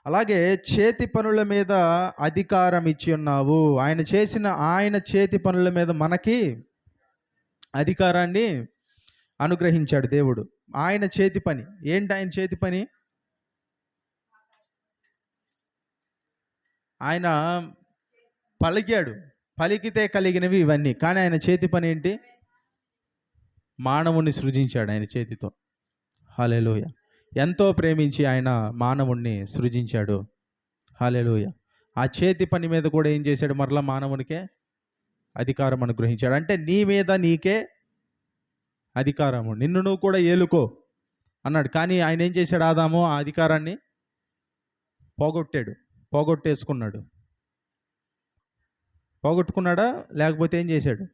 S1: అలాగే చేతి పనుల మీద అధికారం ఇచ్చి ఉన్నావు. ఆయన చేతి పనుల మీద మనకి అధికారాన్ని అనుగ్రహించాడు దేవుడు. ఆయన చేతి పని ఏంటి? ఆయన చేతి పని, ఆయన పలికాడు, పలికితే కలిగినవి ఇవన్నీ. కానీ ఆయన చేతి పని ఏంటి? మానవుణ్ణి సృజించాడు ఆయన చేతితో. హల్లెలూయా. ఎంతో ప్రేమించి ఆయన మానవుణ్ణి సృజించాడు. హల్లెలూయా. ఆ చేతి పని మీద కూడా ఏం చేశాడు? మరలా మానవునికే అధికారం అనుగ్రహించాడు. అంటే నీ మీద నీకే అధికారము, నిన్ను నువ్వు కూడా ఏలుకో అన్నాడు. కానీ ఆయన ఏం చేశాడు? ఆదాము ఆ అధికారాన్ని పోగొట్టేసుకున్నాడు. పోగొట్టుకున్నాడా? లేకపోతే ఏం చేశాడు?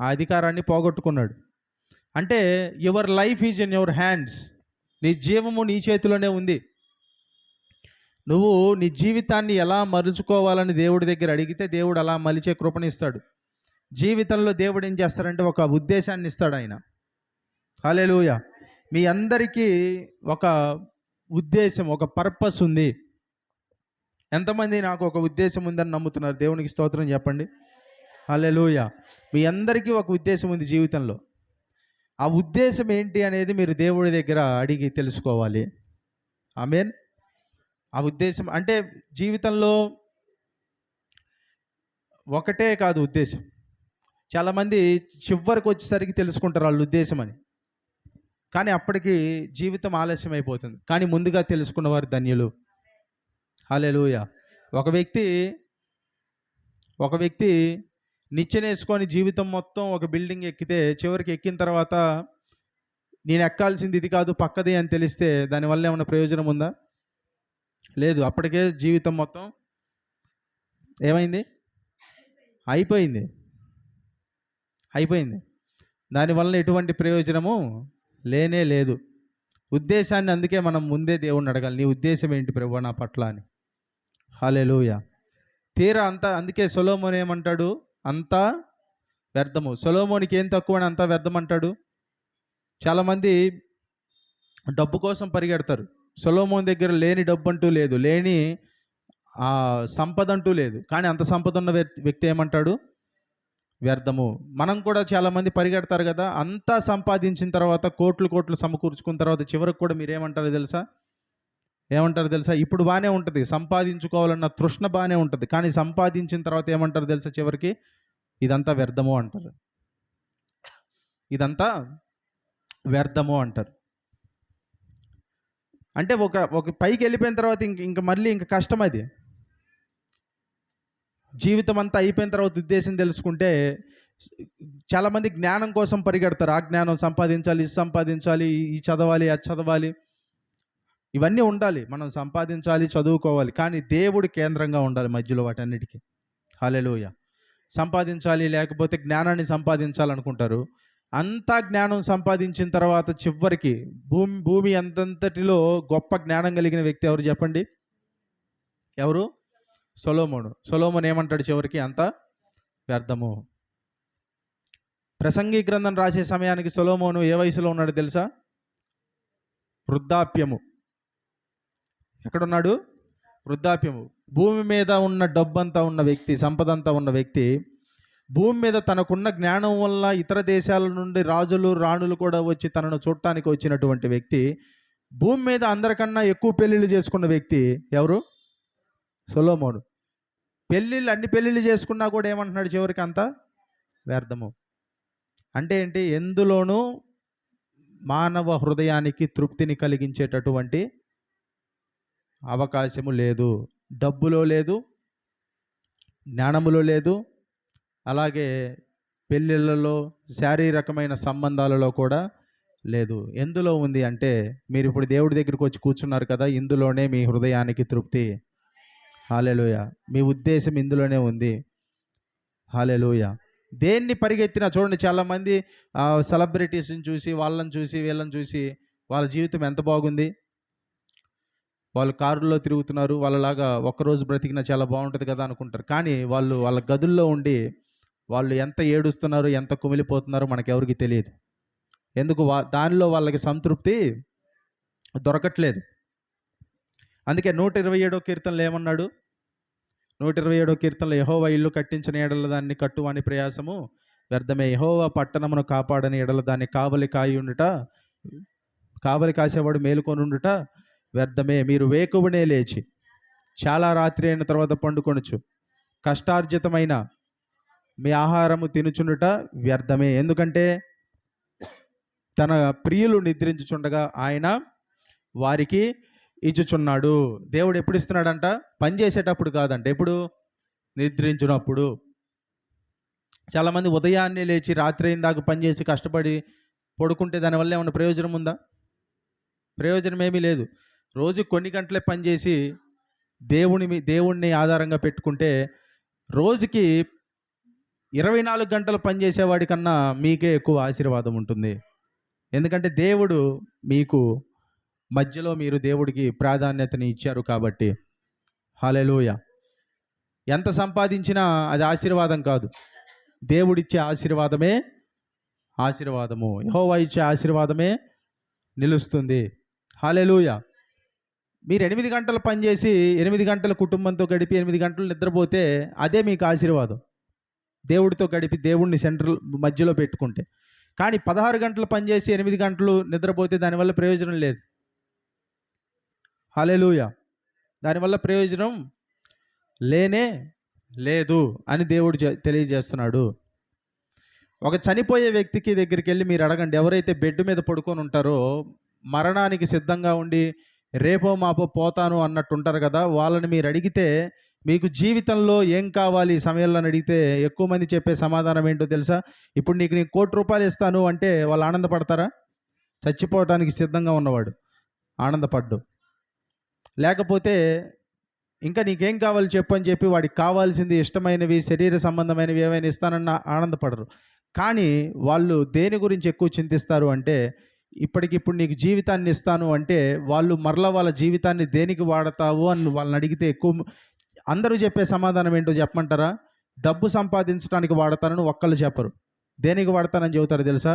S1: ఆ అధికారాన్ని పోగొట్టుకున్నాడు. అంటే your life is in your hands. నీ జీవము నీ చేతిలోనే ఉంది. నువ్వు నీ జీవితాన్ని ఎలా మలుచుకోవాలని దేవుడి దగ్గర అడిగితే దేవుడు అలా మలిచే కృపనిస్తాడు. జీవితంలో దేవుడు ఏం చేస్తారంటే ఒక ఉద్దేశాన్ని ఇస్తాడు ఆయన. హల్లెలూయా. మీ అందరికీ ఒక ఉద్దేశం, ఒక పర్పస్ ఉంది. ఎంతమంది నాకు ఒక ఉద్దేశం ఉందని నమ్ముతున్నారు? దేవునికి స్తోత్రం చెప్పండి. హల్లెలూయా. మీ అందరికీ ఒక ఉద్దేశం ఉంది జీవితంలో. ఆ ఉద్దేశం ఏంటి అనేది మీరు దేవుడి దగ్గర అడిగి తెలుసుకోవాలి. ఆమేన్. ఆ ఉద్దేశం అంటే జీవితంలో ఒకటే కాదు ఉద్దేశం. చాలామంది చివరికి వచ్చేసరికి తెలుసుకుంటారు వాళ్ళ ఉద్దేశం అని, కానీ అప్పటికి జీవితం ఆలస్యం అయిపోతుంది. కానీ ముందుగా తెలుసుకున్నవారు ధన్యులు. హల్లెలూయా. ఒక వ్యక్తి నిచ్చెనేసుకొని జీవితం మొత్తం ఒక బిల్డింగ్ ఎక్కితే చివరికి ఎక్కిన తర్వాత నేను ఎక్కాల్సింది ఇది కాదు పక్కది అని తెలిస్తే దానివల్ల ఏమైనా ప్రయోజనం ఉందా? లేదు. అప్పటికే జీవితం మొత్తం ఏమైంది? అయిపోయింది. దానివల్ల ఎటువంటి ప్రయోజనము లేనే లేదు. ఉద్దేశాన్ని అందుకే మనం ముందే దేవుణ్ణి అడగాలి. నీ ఉద్దేశం ఏంటి ప్రభువా నా పట్ల అని. హల్లెలూయా. తీరా అంతా అందుకే సొలొమోను ఏమంటాడు? అంతా వ్యర్థము. సొలొమోనికి ఏం తక్కువ అని అంతా వ్యర్థం అంటాడు? చాలామంది డబ్బు కోసం పరిగెడతారు. సొలొమోను దగ్గర లేని డబ్బు అంటూ లేదు, లేని సంపద అంటూ లేదు. కానీ అంత సంపద ఉన్న వ్యక్తి ఏమంటాడు? వ్యర్థము. మనం కూడా చాలామంది పరిగెడతారు కదా, అంతా సంపాదించిన తర్వాత కోట్లు సమకూర్చుకున్న తర్వాత చివరికి కూడా మీరు ఏమంటారో తెలుసా? ఇప్పుడు బాగానే ఉంటుంది, సంపాదించుకోవాలన్న తృష్ణ బాగానే ఉంటుంది, కానీ సంపాదించిన తర్వాత ఏమంటారు తెలుసా? చివరికి ఇదంతా వ్యర్థము అంటారు. ఇదంతా వ్యర్థము అంటారు. అంటే ఒక పైకి వెళ్ళిపోయిన తర్వాత మళ్ళీ కష్టం అది. జీవితం అంతా అయిపోయిన తర్వాత ఉద్దేశం తెలుసుకుంటే చాలామంది జ్ఞానం కోసం పరిగెడతారు. ఆ జ్ఞానం సంపాదించాలి, ఇది సంపాదించాలి, ఈ చదవాలి, అది చదవాలి, ఇవన్నీ ఉండాలి. మనం సంపాదించాలి, చదువుకోవాలి, కానీ దేవుడు కేంద్రంగా ఉండాలి మధ్యలో వాటన్నిటికీ. హల్లెలూయా. సంపాదించాలి లేకపోతే జ్ఞానాన్ని సంపాదించాలనుకుంటారు. అంతా జ్ఞానం సంపాదించిన తర్వాత చివరికి భూమి అంతటిలో గొప్ప జ్ఞానం కలిగిన వ్యక్తి ఎవరు చెప్పండి? ఎవరు? సొలొమోను ఏమంటాడు చివరికి? అంతా వ్యర్థము. ప్రసంగి గ్రంథం రాసే సమయానికి సొలొమోను ఏ వయసులో ఉన్నాడో తెలుసా? వృద్ధాప్యము. ఎక్కడున్నాడు? వృద్ధాప్యము. భూమి మీద ఉన్న డబ్బంతా ఉన్న వ్యక్తి, సంపదంతా ఉన్న వ్యక్తి, భూమి మీద తనకున్న జ్ఞానం వల్ల ఇతర దేశాల నుండి రాజులు రాణులు కూడా వచ్చి తనను చూడటానికి వచ్చినటువంటి వ్యక్తి, భూమి మీద అందరికన్నా ఎక్కువ పెళ్ళిళ్ళు చేసుకున్న వ్యక్తి ఎవరు? సొలొమోను. అన్ని పెళ్ళిళ్ళు చేసుకున్నా కూడా ఏమంటున్నాడు చివరికి? అంతా వ్యర్థము. అంటే ఏంటి? ఎందులోనూ మానవ హృదయానికి తృప్తిని కలిగించేటటువంటి అవకాశము లేదు. డబ్బులో లేదు, జ్ఞానములో లేదు, అలాగే పెళ్ళిళ్ళలో శారీరకమైన సంబంధాలలో కూడా లేదు. ఎందులో ఉంది అంటే, మీరు ఇప్పుడు దేవుడి దగ్గరికి వచ్చి కూర్చున్నారు కదా, ఇందులోనే మీ హృదయానికి తృప్తి. హల్లెలూయా. మీ ఉద్దేశం ఇందులోనే ఉంది. హల్లెలూయా. దేన్ని పరిగెత్తినా చూడండి, చాలామంది సెలబ్రిటీస్ని చూసి, వాళ్ళని చూసి, వీళ్ళని చూసి వాళ్ళ జీవితం ఎంత బాగుంది, వాళ్ళు కారుల్లో తిరుగుతున్నారు, వాళ్ళలాగా ఒక్కరోజు బ్రతికినా చాలా బాగుంటుంది కదా అనుకుంటారు. కానీ వాళ్ళ గదుల్లో ఉండి వాళ్ళు ఎంత ఏడుస్తున్నారు, ఎంత కుమిలిపోతున్నారో మనకెవరికి తెలియదు. ఎందుకు? దానిలో వాళ్ళకి సంతృప్తి దొరకట్లేదు. అందుకే 127వ కీర్తనలో ఏమన్నాడు? 127వ కీర్తనలో, యెహోవా ఇల్లు కట్టించిన ఎడల దాన్ని కట్టువాని ప్రయాసము వ్యర్థమే, యెహోవా పట్టణమును కాపాడని ఎడల దాన్ని కావలి కాసేవాడు మేలుకొనుండుట వ్యర్థమే. మీరు వేకువనే లేచి చాలా రాత్రి అయిన తర్వాత పండుకొనుచు కష్టార్జితమైన మీ ఆహారము తినుచుండుట వ్యర్థమే. ఎందుకంటే తన ప్రియులు నిద్రించుచుండగా ఆయన వారికి ఇచ్చుచున్నాడు. దేవుడు ఎప్పుడు ఇస్తున్నాడంట? పని చేసేటప్పుడు కాదంట. ఎప్పుడు? నిద్రించినప్పుడు. చాలామంది ఉదయాన్నే లేచి రాత్రి అయిన దాకా పనిచేసి కష్టపడి పడుకుంటే దానివల్ల ఏమైనా ప్రయోజనం ఉందా? ప్రయోజనం ఏమీ లేదు. రోజు కొన్ని గంటలే పనిచేసి దేవుణ్ణి ఆధారంగా పెట్టుకుంటే రోజుకి 24 గంటలు పనిచేసేవాడి కన్నా మీకే ఎక్కువ ఆశీర్వాదం ఉంటుంది. ఎందుకంటే దేవుడు మీకు మధ్యలో మీరు దేవుడికి ప్రాధాన్యతని ఇచ్చారు కాబట్టి. హల్లెలూయా. ఎంత సంపాదించినా అది ఆశీర్వాదం కాదు. దేవుడిచ్చే ఆశీర్వాదమే ఆశీర్వాదము. యెహోవా ఇచ్చే ఆశీర్వాదమే నిలుస్తుంది. హల్లెలూయా. మీరు 8 గంటలు పనిచేసి 8 గంటలు కుటుంబంతో గడిపి 8 గంటలు నిద్రపోతే అదే మీకు ఆశీర్వాదం. దేవుడితో గడిపి దేవుడిని సెంట్రల్ మధ్యలో పెట్టుకుంటే. కానీ 16 గంటలు పనిచేసి 8 గంటలు నిద్రపోతే దానివల్ల ప్రయోజనం లేదు. హల్లెలూయా. దానివల్ల ప్రయోజనం లేనే లేదు అని దేవుడు తెలియజేస్తున్నాడు. ఒక చనిపోయే వ్యక్తికి దగ్గరికి వెళ్ళి మీరు అడగండి, ఎవరైతే బెడ్ మీద పడుకొని ఉంటారో, మరణానికి సిద్ధంగా ఉండి రేపో మాపో పోతాను అన్నట్టు ఉంటారు కదా, వాళ్ళని మీరు అడిగితే మీకు జీవితంలో ఏం కావాలి ఈ సమయంలో అని అడిగితే ఎక్కువ మంది చెప్పే సమాధానం ఏంటో తెలుసా? ఇప్పుడు నీకు నేను ₹1,00,00,000 ఇస్తాను అంటే వాళ్ళు ఆనందపడతారా? చచ్చిపోవటానికి సిద్ధంగా ఉన్నవాడు ఆనందపడ్డు. లేకపోతే ఇంకా నీకేం కావాలి చెప్పు అని చెప్పి వాడికి కావాల్సింది ఇష్టమైనవి శరీర సంబంధమైనవి ఏవైనా ఇస్తానన్న ఆనందపడరు. కానీ వాళ్ళు దేని గురించి ఎక్కువ చింతిస్తారు అంటే, ఇప్పటికిప్పుడు నీకు జీవితాన్ని ఇస్తాను అంటే వాళ్ళు మరలా వాళ్ళ జీవితాన్ని దేనికి వాడతావు అని వాళ్ళని అడిగితే అందరూ చెప్పే సమాధానం ఏంటో చెప్పమంటారా? డబ్బు సంపాదించడానికి వాడతానని ఒక్కళ్ళు చెప్పరు. దేనికి వాడతానని చెబుతారు తెలుసా?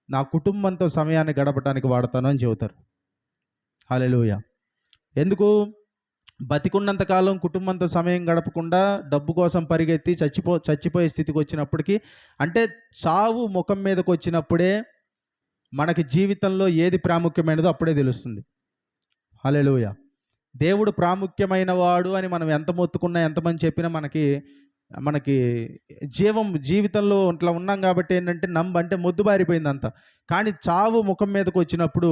S1: నా కుటుంబంతో సమయాన్ని గడపడానికి వాడతాను అని చెబుతారు. హల్లెలూయా. ఎందుకు? బతికున్నంత కాలం కుటుంబంతో సమయం గడపకుండా డబ్బు కోసం పరిగెత్తి చచ్చిపోయే స్థితికి వచ్చినప్పటికీ, అంటే చావు ముఖం మీదకి వచ్చినప్పుడే మనకి జీవితంలో ఏది ప్రాముఖ్యమైనదో అప్పుడే తెలుస్తుంది. హల్లెలూయా. దేవుడు ప్రాముఖ్యమైన వాడు అని మనం ఎంత మొత్తుకున్నా ఎంతమంది చెప్పినా మనకి జీవితంలో ఇట్లా ఉన్నాం కాబట్టి ఏంటంటే అంటే మొద్దుబారిపోయింది అంతా. కానీ చావు ముఖం మీదకి వచ్చినప్పుడు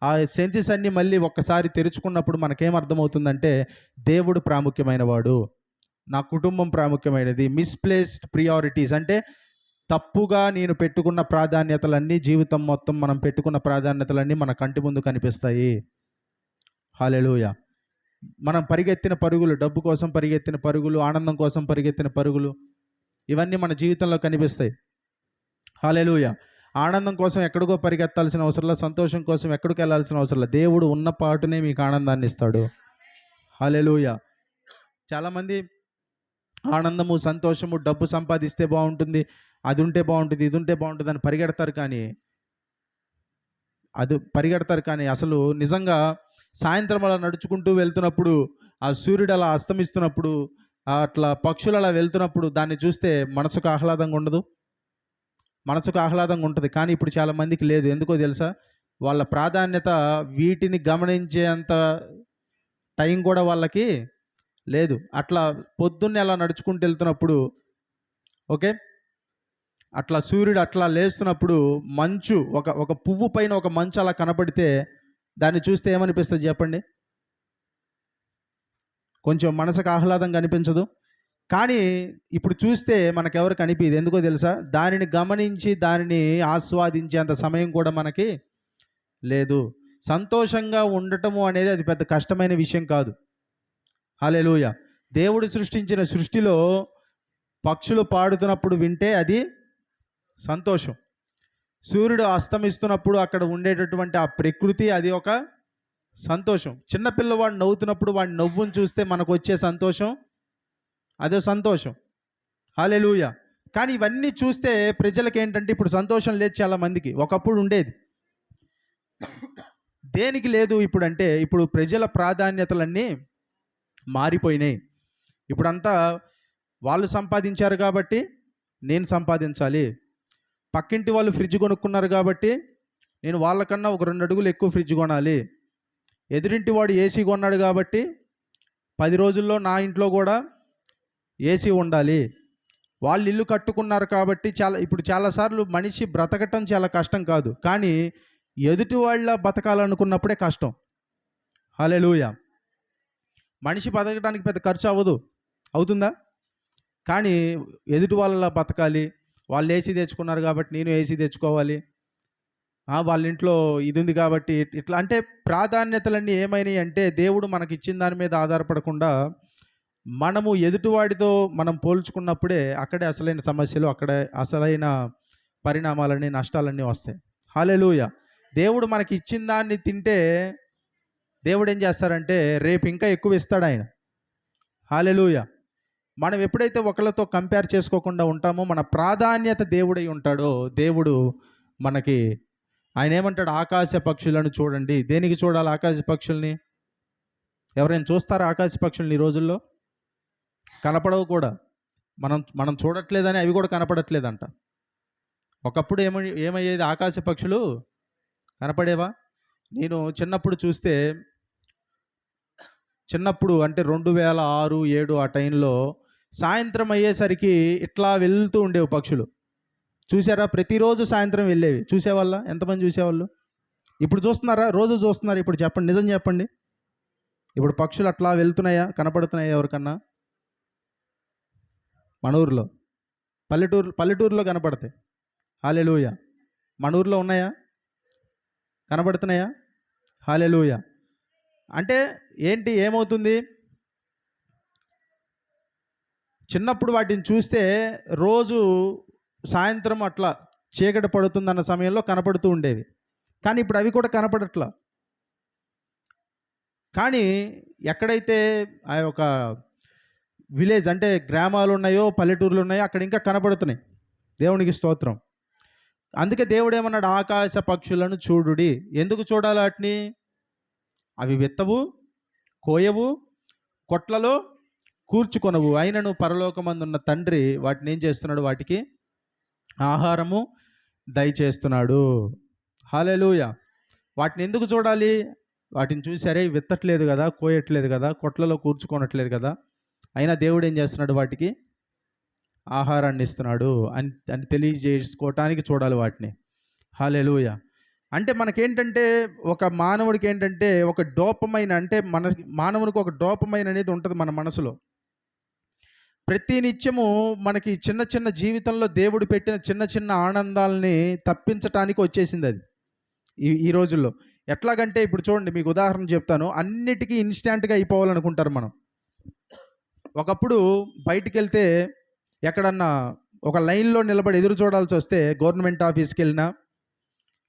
S1: ఆ సెన్సెస్ అన్నీ మళ్ళీ ఒక్కసారి తెరుచుకున్నప్పుడు మనకేం అర్థమవుతుందంటే, దేవుడు ప్రాముఖ్యమైన వాడు, నా కుటుంబం ప్రాముఖ్యమైనది. మిస్ప్లేస్డ్ ప్రియారిటీస్ అంటే తప్పుగా నేను పెట్టుకున్న ప్రాధాన్యతలన్నీ, జీవితం మొత్తం మనం పెట్టుకున్న ప్రాధాన్యతలన్నీ మన కంటి ముందు కనిపిస్తాయి. హల్లెలూయా. మనం పరిగెత్తిన పరుగులు, డబ్బు కోసం పరిగెత్తిన పరుగులు, ఆనందం కోసం పరిగెత్తిన పరుగులు, ఇవన్నీ మన జీవితంలో కనిపిస్తాయి. హల్లెలూయా. ఆనందం కోసం ఎక్కడికో పరిగెత్తాల్సిన అవసరం లేదు, సంతోషం కోసం ఎక్కడికి వెళ్ళాల్సిన అవసరం లేదు. దేవుడు ఉన్న పాటునే మీకు ఆనందాన్ని ఇస్తాడు. హల్లెలూయా. చాలామంది ఆనందము, సంతోషము, డబ్బు సంపాదిస్తే బాగుంటుంది, అది ఉంటే బాగుంటుంది, ఇది ఉంటే బాగుంటుంది అని పరిగెడతారు. కానీ అసలు నిజంగా సాయంత్రం అలా నడుచుకుంటూ వెళ్తున్నప్పుడు, ఆ సూర్యుడు అలా అస్తమిస్తున్నప్పుడు, అట్లా పక్షులు అలా వెళ్తున్నప్పుడు దాన్ని చూస్తే మనసుకు ఆహ్లాదంగా ఉండదు? మనసుకు ఆహ్లాదంగా ఉంటుంది. కానీ ఇప్పుడు చాలామందికి లేదు. ఎందుకో తెలుసా? వాళ్ళ ప్రాధాన్యత వీటిని గమనించేంత టైం కూడా వాళ్ళకి లేదు. అట్లా పొద్దున్నే అలా నడుచుకుంటూ వెళ్తున్నప్పుడు, ఓకే, అట్లా సూర్యుడు అట్లా లేస్తున్నప్పుడు మంచు, ఒక పువ్వు పైన ఒక మంచు అలా కనపడితే దాన్ని చూస్తే ఏమనిపిస్తుంది చెప్పండి? కొంచెం మనసుకు ఆహ్లాదంగా అనిపించదు? కానీ ఇప్పుడు చూస్తే మనకెవరికి అనిపించదు. ఎందుకో తెలుసా? దానిని గమనించి దానిని ఆస్వాదించేంత సమయం కూడా మనకి లేదు. సంతోషంగా ఉండటము అనేది అది పెద్ద కష్టమైన విషయం కాదు. హల్లెలూయా. దేవుడు సృష్టించిన సృష్టిలో పక్షులు పాడుతున్నప్పుడు వింటే అది సంతోషం. సూర్యుడు అస్తమిస్తున్నప్పుడు అక్కడ ఉండేటటువంటి ఆ ప్రకృతి, అది ఒక సంతోషం. చిన్నపిల్లవాడు నవ్వుతున్నప్పుడు వాడి నవ్వును చూస్తే మనకు వచ్చే సంతోషం, అదే సంతోషం. హల్లెలూయా. కానీ ఇవన్నీ చూస్తే ప్రజలకు ఏంటంటే ఇప్పుడు సంతోషం లేదు చాలామందికి. ఒకప్పుడు ఉండేది. దేనికి లేదు ఇప్పుడు అంటే, ఇప్పుడు ప్రజల ప్రాధాన్యతలన్నీ మారిపోయినాయి. ఇప్పుడంతా వాళ్ళు సంపాదించారు కాబట్టి నేను సంపాదించాలి, పక్కింటి వాళ్ళు ఫ్రిడ్జ్ కొనుక్కున్నారు కాబట్టి నేను వాళ్ళకన్నా ఒక 2 అడుగులు ఎక్కువ ఫ్రిడ్జ్ కొనాలి, ఎదురింటి వాడు ఏసీ కొన్నాడు కాబట్టి 10 రోజుల్లో నా ఇంట్లో కూడా ఏసీ ఉండాలి, వాళ్ళు ఇల్లు కట్టుకున్నారు కాబట్టి ఇప్పుడు చాలాసార్లు మనిషి బ్రతకటం చాలా కష్టం కాదు, కానీ ఎదుటి వాళ్ళ బతకాలనుకున్నప్పుడే కష్టం. హల్లెలూయా. మనిషి బతకడానికి పెద్ద ఖర్చు అవుతుందా? కానీ ఎదుటి వాళ్ళ బతకాలి, వాళ్ళు ఏసీ తెచ్చుకున్నారు కాబట్టి నేను ఏసీ తెచ్చుకోవాలి, వాళ్ళ ఇంట్లో ఇది ఉంది కాబట్టి ఇట్లా, అంటే ప్రాధాన్యతలన్నీ ఏమైనాయి అంటే, దేవుడు మనకి ఇచ్చిన దాని మీద ఆధారపడకుండా మనము ఎదుటివాడితో మనం పోల్చుకున్నప్పుడే అక్కడే అసలైన సమస్యలు, అక్కడే అసలైన పరిణామాలన్నీ, నష్టాలన్నీ వస్తాయి. హల్లెలూయా. దేవుడు మనకి ఇచ్చిన దాన్ని తింటే దేవుడు ఏం చేస్తారంటే రేపు ఇంకా ఎక్కువ ఇస్తాడు ఆయన. హల్లెలూయా. మనం ఎప్పుడైతే ఒకళ్ళతో కంపేర్ చేసుకోకుండా ఉంటామో, మన ప్రాధాన్యత దేవుడై ఉంటాడో, దేవుడు మనకి ఆయన ఏమంటాడు, ఆకాశ పక్షులను చూడండి. దేనికి చూడాలి ఆకాశ పక్షుల్ని? ఎవరైనా చూస్తారా ఆకాశ పక్షుల్ని ఈ రోజుల్లో? కనపడవు కూడా. మనం మనం చూడట్లేదని అవి కూడా కనపడట్లేదంట. ఒకప్పుడు ఏమయ్యేది, ఆకాశ పక్షులు కనపడేవా? నేను చిన్నప్పుడు అంటే 2006, 2007 ఆ టైంలో సాయంత్రం అయ్యేసరికి ఇట్లా వెళ్తూ ఉండేవి పక్షులు. చూసారా? ప్రతిరోజు సాయంత్రం వెళ్ళేవి. చూసేవాళ్ళ? ఎంతమంది చూసేవాళ్ళు? ఇప్పుడు చూస్తున్నారా? రోజు చూస్తున్నారు? ఇప్పుడు చెప్పండి, నిజం చెప్పండి. ఇప్పుడు పక్షులు అట్లా వెళ్తున్నాయా? కనపడుతున్నాయా ఎవరికన్నా? మన ఊర్లో, పల్లెటూరులో కనపడతాయి. హల్లెలూయా. మన ఊర్లో ఉన్నాయా? కనపడుతున్నాయా? హల్లెలూయా. అంటే ఏంటి, ఏమవుతుంది? చిన్నప్పుడు వాటిని చూస్తే రోజు సాయంత్రం అట్లా చీకటి పడుతుందన్న సమయంలో కనపడుతూ ఉండేవి. కానీ ఇప్పుడు అవి కూడా కనపడట్లా. కానీ ఎక్కడైతే ఆ యొక్క విలేజ్ అంటే గ్రామాలు ఉన్నాయో, పల్లెటూర్లు ఉన్నాయో, అక్కడ ఇంకా కనపడుతున్నాయి. దేవునికి స్తోత్రం. అందుకే దేవుడు ఏమన్నాడు, ఆకాశ పక్షులను చూడుడి. ఎందుకు చూడాలి వాటిని? అవి విత్తవు, కోయవు, కొట్లలో కూర్చుకొనవు, అయినను పరలోకమందున్న తండ్రి వాటిని ఏం చేస్తున్నాడు? వాటికి ఆహారము దయచేస్తున్నాడు. హల్లెలూయా. వాటిని ఎందుకు చూడాలి? వాటిని చూసారే, విత్తట్లేదు కదా, కోయట్లేదు కదా, కొట్లలో కూర్చుకోనట్లేదు కదా, అయినా దేవుడు ఏం చేస్తున్నాడు? వాటికి ఆహారాన్ని ఇస్తున్నాడు అని తెలియజేసుకోవటానికి చూడాలి వాటిని. హల్లెలూయా. అంటే మనకేంటంటే, ఒక మానవుడికి ఏంటంటే ఒక డోపమైన్, అంటే మానవునికి ఒక డోపమైన్ అనేది ఉంటుంది మన మనసులో. ప్రతి నిత్యము మనకి చిన్న చిన్న జీవితంలో దేవుడు పెట్టిన చిన్న చిన్న ఆనందాలని తప్పించటానికి వచ్చేసింది అది ఈ రోజుల్లో. ఎట్లాగంటే ఇప్పుడు చూడండి, మీకు ఉదాహరణ చెప్తాను. అన్నిటికీ ఇన్స్టాంట్గా అయిపోవాలనుకుంటారు మనం. ఒకప్పుడు బయటికి వెళ్తే ఎక్కడన్నా ఒక లైన్లో నిలబడి ఎదురు చూడాల్సి వస్తే, గవర్నమెంట్ ఆఫీస్కి వెళ్ళినా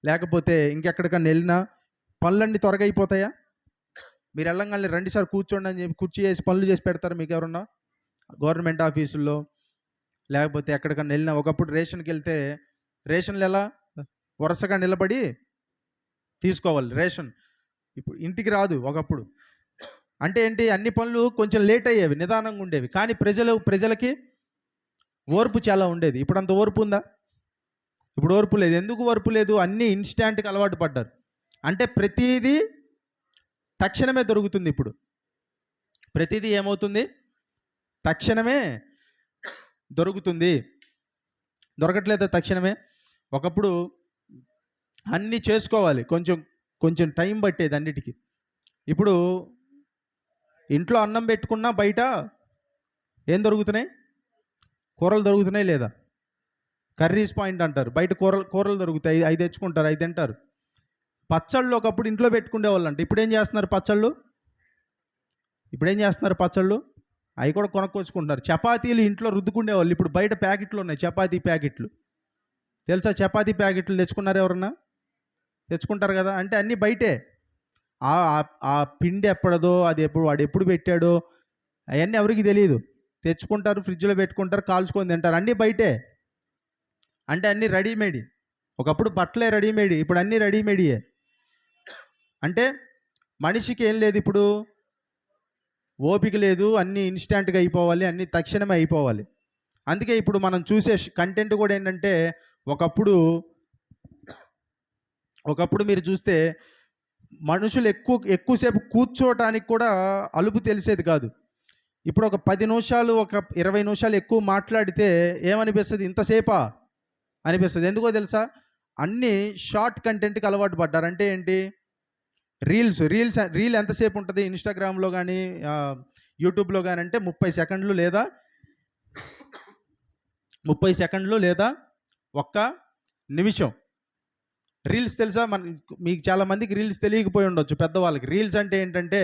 S1: లేకపోతే ఇంకెక్కడికన్నా వెళ్ళినా పనులన్నీ త్వరగా అయిపోతాయా? మీరు వెళ్ళంగానే రండి సార్ కూర్చోండి అని చెప్పి కుర్చీ వేసి పనులు చేసి పెడతారు మీకు ఎవరన్నా? గవర్నమెంట్ ఆఫీసుల్లో లేకపోతే ఎక్కడికన్నా వెళ్ళినా. ఒకప్పుడు రేషన్కి వెళ్తే రేషన్లు ఎలా వరుసగా నిలబడి తీసుకోవాలి రేషన్. ఇప్పుడు ఇంటికి రాదు ఒకప్పుడు. అంటే ఏంటి, అన్ని పనులు కొంచెం లేట్ అయ్యేవి, నిదానంగా ఉండేవి. కానీ ప్రజలకి ఓర్పు చాలా ఉండేది. ఇప్పుడు అంత ఓర్పు ఉందా? ఇప్పుడు ఓర్పు లేదు. ఎందుకు ఓర్పు లేదు? అన్నీ ఇన్స్టాంట్గా అలవాటు పడ్డారు. అంటే ప్రతిదీ తక్షణమే దొరుకుతుంది. ఇప్పుడు ప్రతిదీ ఏమవుతుంది? తక్షణమే దొరుకుతుంది. దొరకట్లేదా తక్షణమే? ఒకప్పుడు అన్నీ చేసుకోవాలి, కొంచెం కొంచెం టైం పట్టేది అన్నిటికీ. ఇప్పుడు ఇంట్లో అన్నం పెట్టుకున్నా బయట ఏం దొరుకుతున్నాయి? కూరలు దొరుకుతున్నాయి లేదా? కర్రీస్ పాయింట్ అంటారు, బయట కూరలు దొరుకుతాయి, అవి తెచ్చుకుంటారు, అవి తింటారు. పచ్చళ్ళు ఒకప్పుడు ఇంట్లో పెట్టుకునే వాళ్ళంట. ఇప్పుడు ఏం చేస్తున్నారు పచ్చళ్ళు? అవి కూడా కొనుక్కొచ్చుకుంటున్నారు. చపాతీలు ఇంట్లో రుద్దుకునేవాళ్ళు, ఇప్పుడు బయట ప్యాకెట్లు ఉన్నాయి, చపాతీ ప్యాకెట్లు. తెలుసా? చపాతీ ప్యాకెట్లు తెచ్చుకున్నారు ఎవరన్నా? తెచ్చుకుంటారు కదా. అంటే అన్నీ బయటే. ఆ పిండి ఎప్పడదో, వాడు ఎప్పుడు పెట్టాడో అవన్నీ ఎవరికి తెలియదు. తెచ్చుకుంటారు, ఫ్రిడ్జ్లో పెట్టుకుంటారు, కాల్చుకొని తింటారు. అన్నీ బయటే. అంటే అన్నీ రెడీమేడ్. ఒకప్పుడు బట్టలే రెడీమేడ్, ఇప్పుడు అన్నీ రెడీమేడియే. అంటే మనిషికి ఏం లేదు ఇప్పుడు, ఓపిక లేదు, అన్నీ ఇన్స్టాంట్గా అయిపోవాలి, అన్నీ తక్షణమే అయిపోవాలి. అందుకే ఇప్పుడు మనం చూసే కంటెంట్ కూడా ఏంటంటే, ఒకప్పుడు మీరు చూస్తే మనుషులు ఎక్కువసేపు కూర్చోవటానికి కూడా అలుపు తెలిసేది కాదు. ఇప్పుడు ఒక 10 నిమిషాలు, ఒక 20 నిమిషాలు ఎక్కువ మాట్లాడితే ఏమనిపిస్తుంది? ఇంతసేపా అనిపిస్తుంది. ఎందుకో తెలుసా? అన్నీ షార్ట్ కంటెంట్కి అలవాటు పడ్డారు. అంటే ఏంటి? రీల్ ఎంతసేపు ఉంటుంది? ఇన్స్టాగ్రామ్లో కానీ యూట్యూబ్లో కానీ అంటే 30 సెకండ్లు లేదా 1 నిమిషం. రీల్స్ తెలుసా? మీకు చాలామందికి రీల్స్ తెలియకపోయి ఉండొచ్చు, పెద్దవాళ్ళకి. రీల్స్ అంటే ఏంటంటే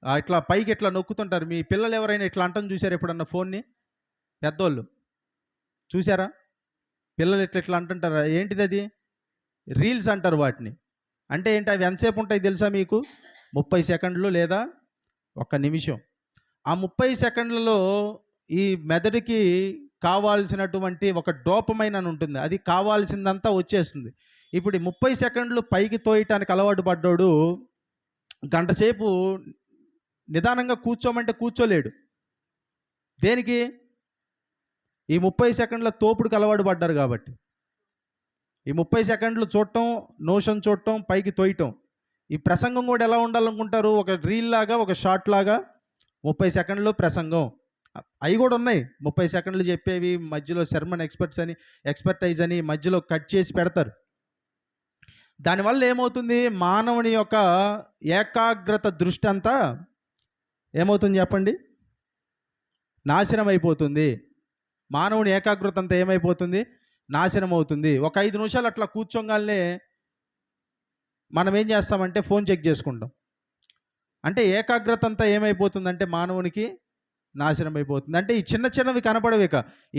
S1: ఇట్లా పైకి ఇట్లా నొక్కుతుంటారు. మీ పిల్లలు ఎవరైనా ఇట్లా అంటని చూసారు ఎప్పుడన్నా ఫోన్ని? పెద్దోళ్ళు చూసారా? పిల్లలు ఇట్లా అంటుంటారా? ఏంటిది అది? రీల్స్ అంటారు వాటిని. అంటే ఏంటి? అవి ఎంతసేపు ఉంటాయి తెలుసా మీకు? 30 సెకండ్లు లేదా 1 నిమిషం. ఆ 30 సెకండ్లలో ఈ మెదడుకి కావాల్సినటువంటి ఒక డోపమైన్ అని ఉంటుంది, అది కావాల్సిందంతా వచ్చేస్తుంది. ఇప్పుడు ఈ 30 సెకండ్లు పైకి తోయటానికి అలవాటు పడ్డోడు గంట సేపు నిదానంగా కూర్చోమంటే కూర్చోలేడు. దేనికి? ఈ 30 సెకండ్ల తోపుడుకి అలవాటు పడ్డారు కాబట్టి. ఈ 30 సెకండ్లు చూడటం, నోషన్ చూడటం, పైకి తోయటం. ఈ ప్రసంగం కూడా ఎలా ఉండాలనుకుంటారు? ఒక రీల్ లాగా, ఒక షార్ట్ లాగా 30 సెకండ్లు ప్రసంగం. అవి కూడా ఉన్నాయి 30 సెకండ్లు చెప్పేవి, మధ్యలో సెర్మన్ ఎక్స్పర్టైజ్ అని మధ్యలో కట్ చేసి పెడతారు. దానివల్ల ఏమవుతుంది? మానవుని యొక్క ఏకాగ్రత దృష్టి అంతా ఏమవుతుంది చెప్పండి? నాశనం అయిపోతుంది. మానవుని ఏకాగ్రత అంతా ఏమైపోతుంది? నాశనం అవుతుంది. ఒక 5 నిమిషాలు అట్లా కూర్చోగానే మనం ఏం చేస్తామంటే ఫోన్ చెక్ చేసుకుంటాం. అంటే ఏకాగ్రత అంతా ఏమైపోతుందంటే మానవునికి నాశనం అయిపోతుంది. అంటే ఈ చిన్న చిన్నవి కనపడవు.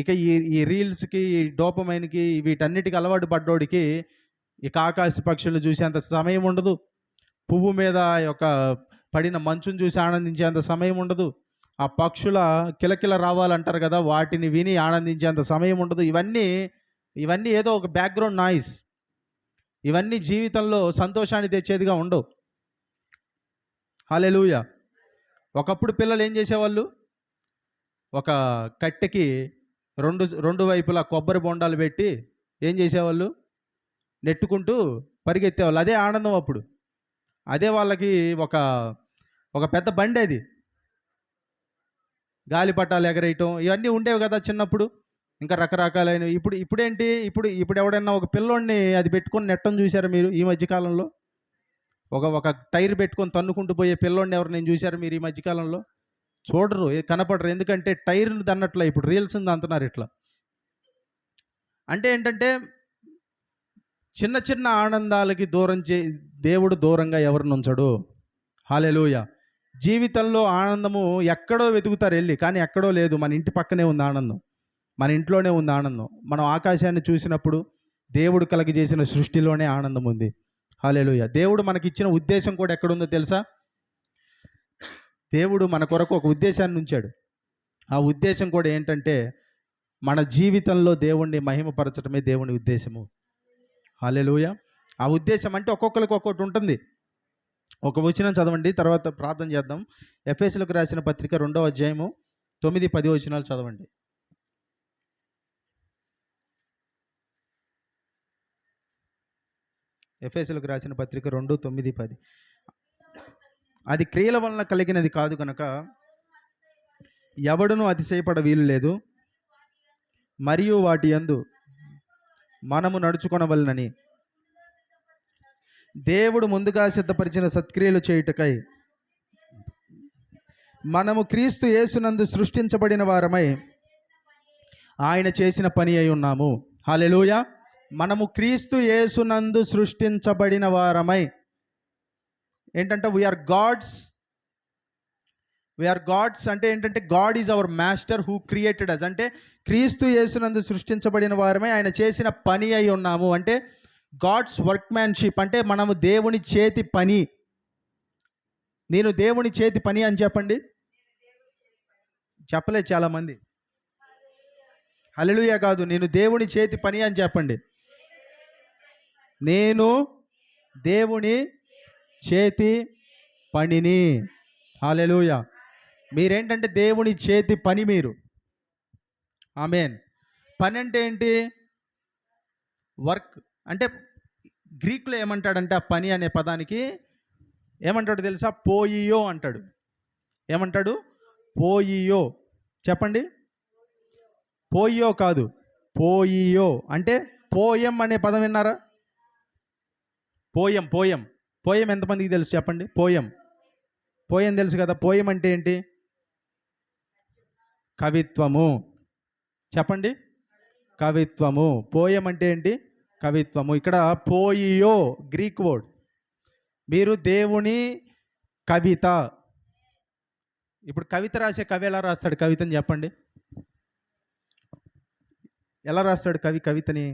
S1: ఇక ఈ రీల్స్కి, ఈ డోపమైన్కి, వీటన్నిటికి అలవాటు పడ్డోడికి ఇక ఆకాశ పక్షులు చూసేంత సమయం ఉండదు. పువ్వు మీద యొక్క పడిన మంచును చూసి ఆనందించేంత సమయం ఉండదు. ఆ పక్షుల కిలకిల రావాలంటారు కదా, వాటిని విని ఆనందించేంత సమయం ఉండదు. ఇవన్నీ ఏదో ఒక బ్యాక్గ్రౌండ్ నాయిస్. ఇవన్నీ జీవితంలో సంతోషాన్ని తెచ్చేదిగా ఉండవు. హల్లెలూయా. ఒకప్పుడు పిల్లలు ఏం చేసేవాళ్ళు? ఒక కట్టెకి రెండు వైపులా కొబ్బరి బొండాలు పెట్టి ఏం చేసేవాళ్ళు? నెట్టుకుంటూ పరిగెత్తేవాళ్ళు. అదే ఆనందం అప్పుడు. అదే వాళ్ళకి ఒక పెద్ద బండి, అది గాలిపటాలు ఎగరేయటం, ఇవన్నీ ఉండేవి కదా చిన్నప్పుడు. ఇంకా రకరకాలైనవి. ఇప్పుడేంటి? ఇప్పుడు ఎవడన్నా ఒక పిల్లోడిని అది పెట్టుకొని నెట్టం చూసారా మీరు ఈ మధ్యకాలంలో? ఒక టైర్ పెట్టుకొని తన్నుకుంటూ పోయే పిల్లోడిని ఎవరు నేను చూసారు మీరు ఈ మధ్యకాలంలో? చూడరు, కనపడరు. ఎందుకంటే టైర్ని దన్నట్ల ఇప్పుడు రీల్స్ని అంటున్నారు ఇట్లా. అంటే ఏంటంటే చిన్న చిన్న ఆనందాలకి దేవుడు దూరంగా ఎవరిని ఉంచడు. హల్లెలూయా. జీవితంలో ఆనందము ఎక్కడో వెతుకుతారు వెళ్ళి, కానీ ఎక్కడో లేదు. మన ఇంటి పక్కనే ఉంది ఆనందం, మన ఇంట్లోనే ఉంది ఆనందం. మనం ఆకాశాన్ని చూసినప్పుడు దేవుడు కలగజేసిన సృష్టిలోనే ఆనందం ఉంది. హల్లెలూయా. దేవుడు మనకిచ్చిన ఉద్దేశం కూడా ఎక్కడుందో తెలుసా? దేవుడు మన కొరకు ఒక ఉద్దేశాన్ని ఉంచాడు. ఆ ఉద్దేశం కూడా ఏంటంటే మన జీవితంలో దేవుణ్ణి మహిమపరచడమే దేవుని ఉద్దేశము. హల్లెలూయా. ఆ ఉద్దేశం అంటే ఒక్కొక్కరికి ఒక్కొక్కటి ఉంటుంది. ఒక వచనం చదవండి, తర్వాత ప్రార్థన చేద్దాం. ఎఫెసీయులకు రాసిన పత్రిక 2వ అధ్యాయము 9-10 వచనాలు చదవండి. ఎఫెసీయులకు రాసిన పత్రిక 2:9-10. అది క్రియల వలన కలిగినది కాదు కనుక ఎవడునూ అతిశయపడ వీలు లేదు, మరియు వాటి యందు మనము నడుచుకొనవలెనని దేవుడు ముందుగా సిద్ధపరిచిన సత్క్రియలు చేయుటకై మనము క్రీస్తు యేసునందు సృష్టించబడిన వారమై ఆయన చేసిన పని అయి ఉన్నాము. హల్లెలూయా. మనము క్రీస్తు యేసునందు సృష్టించబడిన వారమై ఏంటంటే వీఆర్ గాడ్స్ అంటే ఏంటంటే God is our master who created us. అంటే క్రీస్తు యేసునందు సృష్టించబడిన వారమై ఆయన చేసిన పని అయి ఉన్నాము. అంటే గాడ్స్ వర్క్మ్యాన్షిప్, అంటే మనము దేవుని చేతి పని. నేను దేవుని చేతి పని అని చెప్పండి. చెప్పలేదు చాలామంది. హల్లెలూయా కాదు, నేను దేవుని చేతి పని అని చెప్పండి. నేను దేవుని చేతి పనిని. హల్లెలూయా. మీరేంటంటే దేవుని చేతి పని మీరు. ఆమేన్. పని అంటే ఏంటి? వర్క్. అంటే గ్రీకులో ఏమంటాడంటే ఆ పని అనే పదానికి ఏమంటాడు తెలుసా? పోయియో అంటాడు. ఏమంటాడు? పోయియో. చెప్పండి. పోయియో కాదు, పోయియో. అంటే పోయం అనే పదం విన్నారా? పోయం ఎంతమందికి తెలుసు చెప్పండి? పోయం తెలుసు కదా. పోయం అంటే ఏంటి? కవిత్వము. చెప్పండి. కవిత్వము. పోయం అంటే ఏంటి? కవిత్వము. ఇక్కడ పోయియో గ్రీక్ వర్డ్. మీరు దేవుని కవిత. ఇప్పుడు కవిత రాసే కవి ఎలా రాస్తాడు కవితని చెప్పండి? ఎలా రాస్తాడు కవితని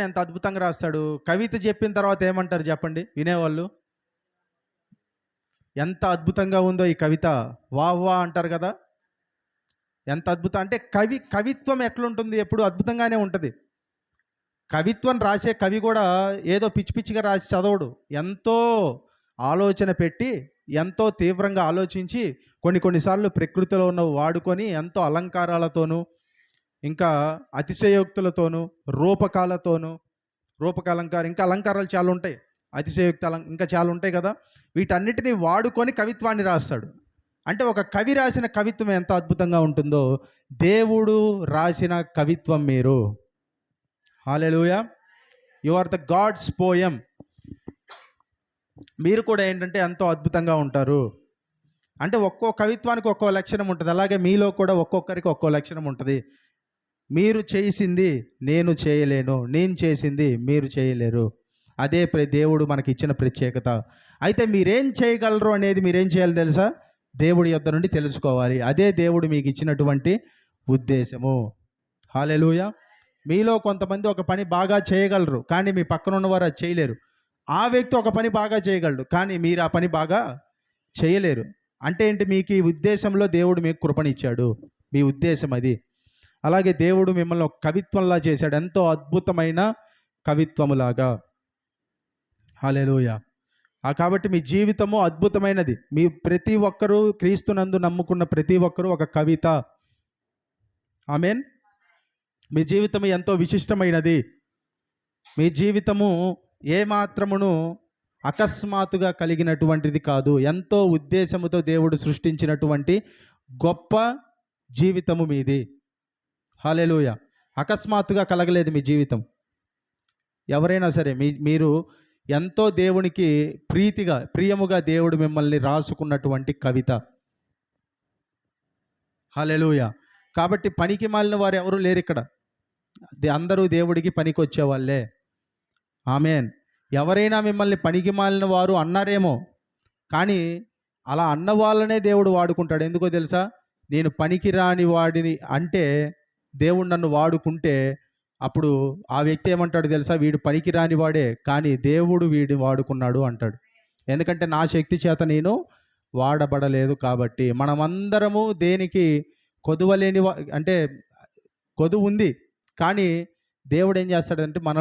S1: ఎంత అద్భుతంగా రాస్తాడు. కవిత చెప్పిన తర్వాత ఏమంటారు చెప్పండి వినేవాళ్ళు? ఎంత అద్భుతంగా ఉందో ఈ కవిత, వా వా అంటారు కదా. ఎంత అద్భుతం అంటే కవిత్వం ఎట్లుంటుంది, ఎప్పుడు అద్భుతంగానే ఉంటుంది. కవిత్వం రాసే కవి కూడా ఏదో పిచ్చి పిచ్చిగా రాసి చదవడు. ఎంతో ఆలోచన పెట్టి, ఎంతో తీవ్రంగా ఆలోచించి, కొన్నిసార్లు ప్రకృతిలో ఉన్నవి వాడుకొని ఎంతో అలంకారాలతోనూ, ఇంకా అతిశయోక్తులతోనూ, రూపకాలంకారం, ఇంకా అలంకారాలు చాలా ఉంటాయి, ఇంకా చాలా ఉంటాయి కదా. వీటన్నిటిని వాడుకొని కవిత్వాన్ని రాస్తాడు. అంటే ఒక కవి రాసిన కవిత్వం ఎంత అద్భుతంగా ఉంటుందో, దేవుడు రాసిన కవిత్వం మీరు. Hallelujah. You are the God's poem. మీరు కూడా ఏంటంటే ఎంతో అద్భుతంగా ఉంటారు. అంటే ఒక్కో కవిత్వానికి ఒక్కో లక్షణం ఉంటుంది. అలాగే మీలో కూడా ఒక్కొక్కరికి ఒక్కో లక్షణం ఉంటుంది. మీరు చేసింది నేను చేయలేను, నేను చేసింది మీరు చేయలేరు. అదే దేవుడు మనకి ఇచ్చిన ప్రత్యేకత. అయితే మీరేం చేయగలరు అనేది మీరేం చేయాలి తెలుసా? దేవుడి యొద్ద నుండి తెలుసుకోవాలి. అదే దేవుడు మీకు ఇచ్చినటువంటి ఉద్దేశము. హల్లెలూయా. మీలో కొంతమంది ఒక పని బాగా చేయగలరు, కానీ మీ పక్కన ఉన్నవారు అది చేయలేరు. ఆ వ్యక్తి ఒక పని బాగా చేయగలడు, కానీ మీరు ఆ పని బాగా చేయలేరు. అంటే ఏంటి? మీకు ఈ ఉద్దేశంలో దేవుడు మీకు కృపనిచ్చాడు, మీ ఉద్దేశం అది. అలాగే దేవుడు మిమ్మల్ని ఒక కవిత్వంలా చేశాడు, ఎంతో అద్భుతమైన కవిత్వములాగా. హల్లెలూయా. కాబట్టి మీ జీవితము అద్భుతమైనది. మీ ప్రతి ఒక్కరూ, క్రీస్తునందు నమ్ముకున్న ప్రతి ఒక్కరూ ఒక కవిత. ఆమేన్. మీ జీవితం ఎంతో విశిష్టమైనది. మీ జీవితము ఏమాత్రమును అకస్మాత్తుగా కలిగినటువంటిది కాదు. ఎంతో ఉద్దేశముతో దేవుడు సృష్టించినటువంటి గొప్ప జీవితము మీది. హల్లెలూయా. అకస్మాత్తుగా కలగలేదు మీ జీవితం. ఎవరైనా సరే మీరు ఎంతో దేవునికి ప్రియముగా దేవుడు మిమ్మల్ని రాసుకున్నటువంటి కవిత. హల్లెలూయా. కాబట్టి పనికి మాలిన వారు ఎవరు లేరు ఇక్కడ. అందరూ దేవుడికి పనికి వచ్చేవాళ్ళే. ఆమేన్. ఎవరైనా మిమ్మల్ని పనికి మాలిన వారు అన్నారేమో, కానీ అలా అన్న వాళ్ళనే దేవుడు వాడుకుంటాడు. ఎందుకో తెలుసా? నేను పనికి రాని వాడిని అంటే దేవుడు నన్ను వాడుకుంటే, అప్పుడు ఆ వ్యక్తి ఏమంటాడు తెలుసా? వీడు పనికి రాని వాడే, కానీ దేవుడు వీడిని వాడుకున్నాడు అంటాడు. ఎందుకంటే నా శక్తి చేత నేను వాడబడలేదు కాబట్టి. మనమందరము దేనికి కొదువలేని అంటే కొదువు ఉంది, కానీ దేవుడు ఏం చేస్తాడంటే మనల్ని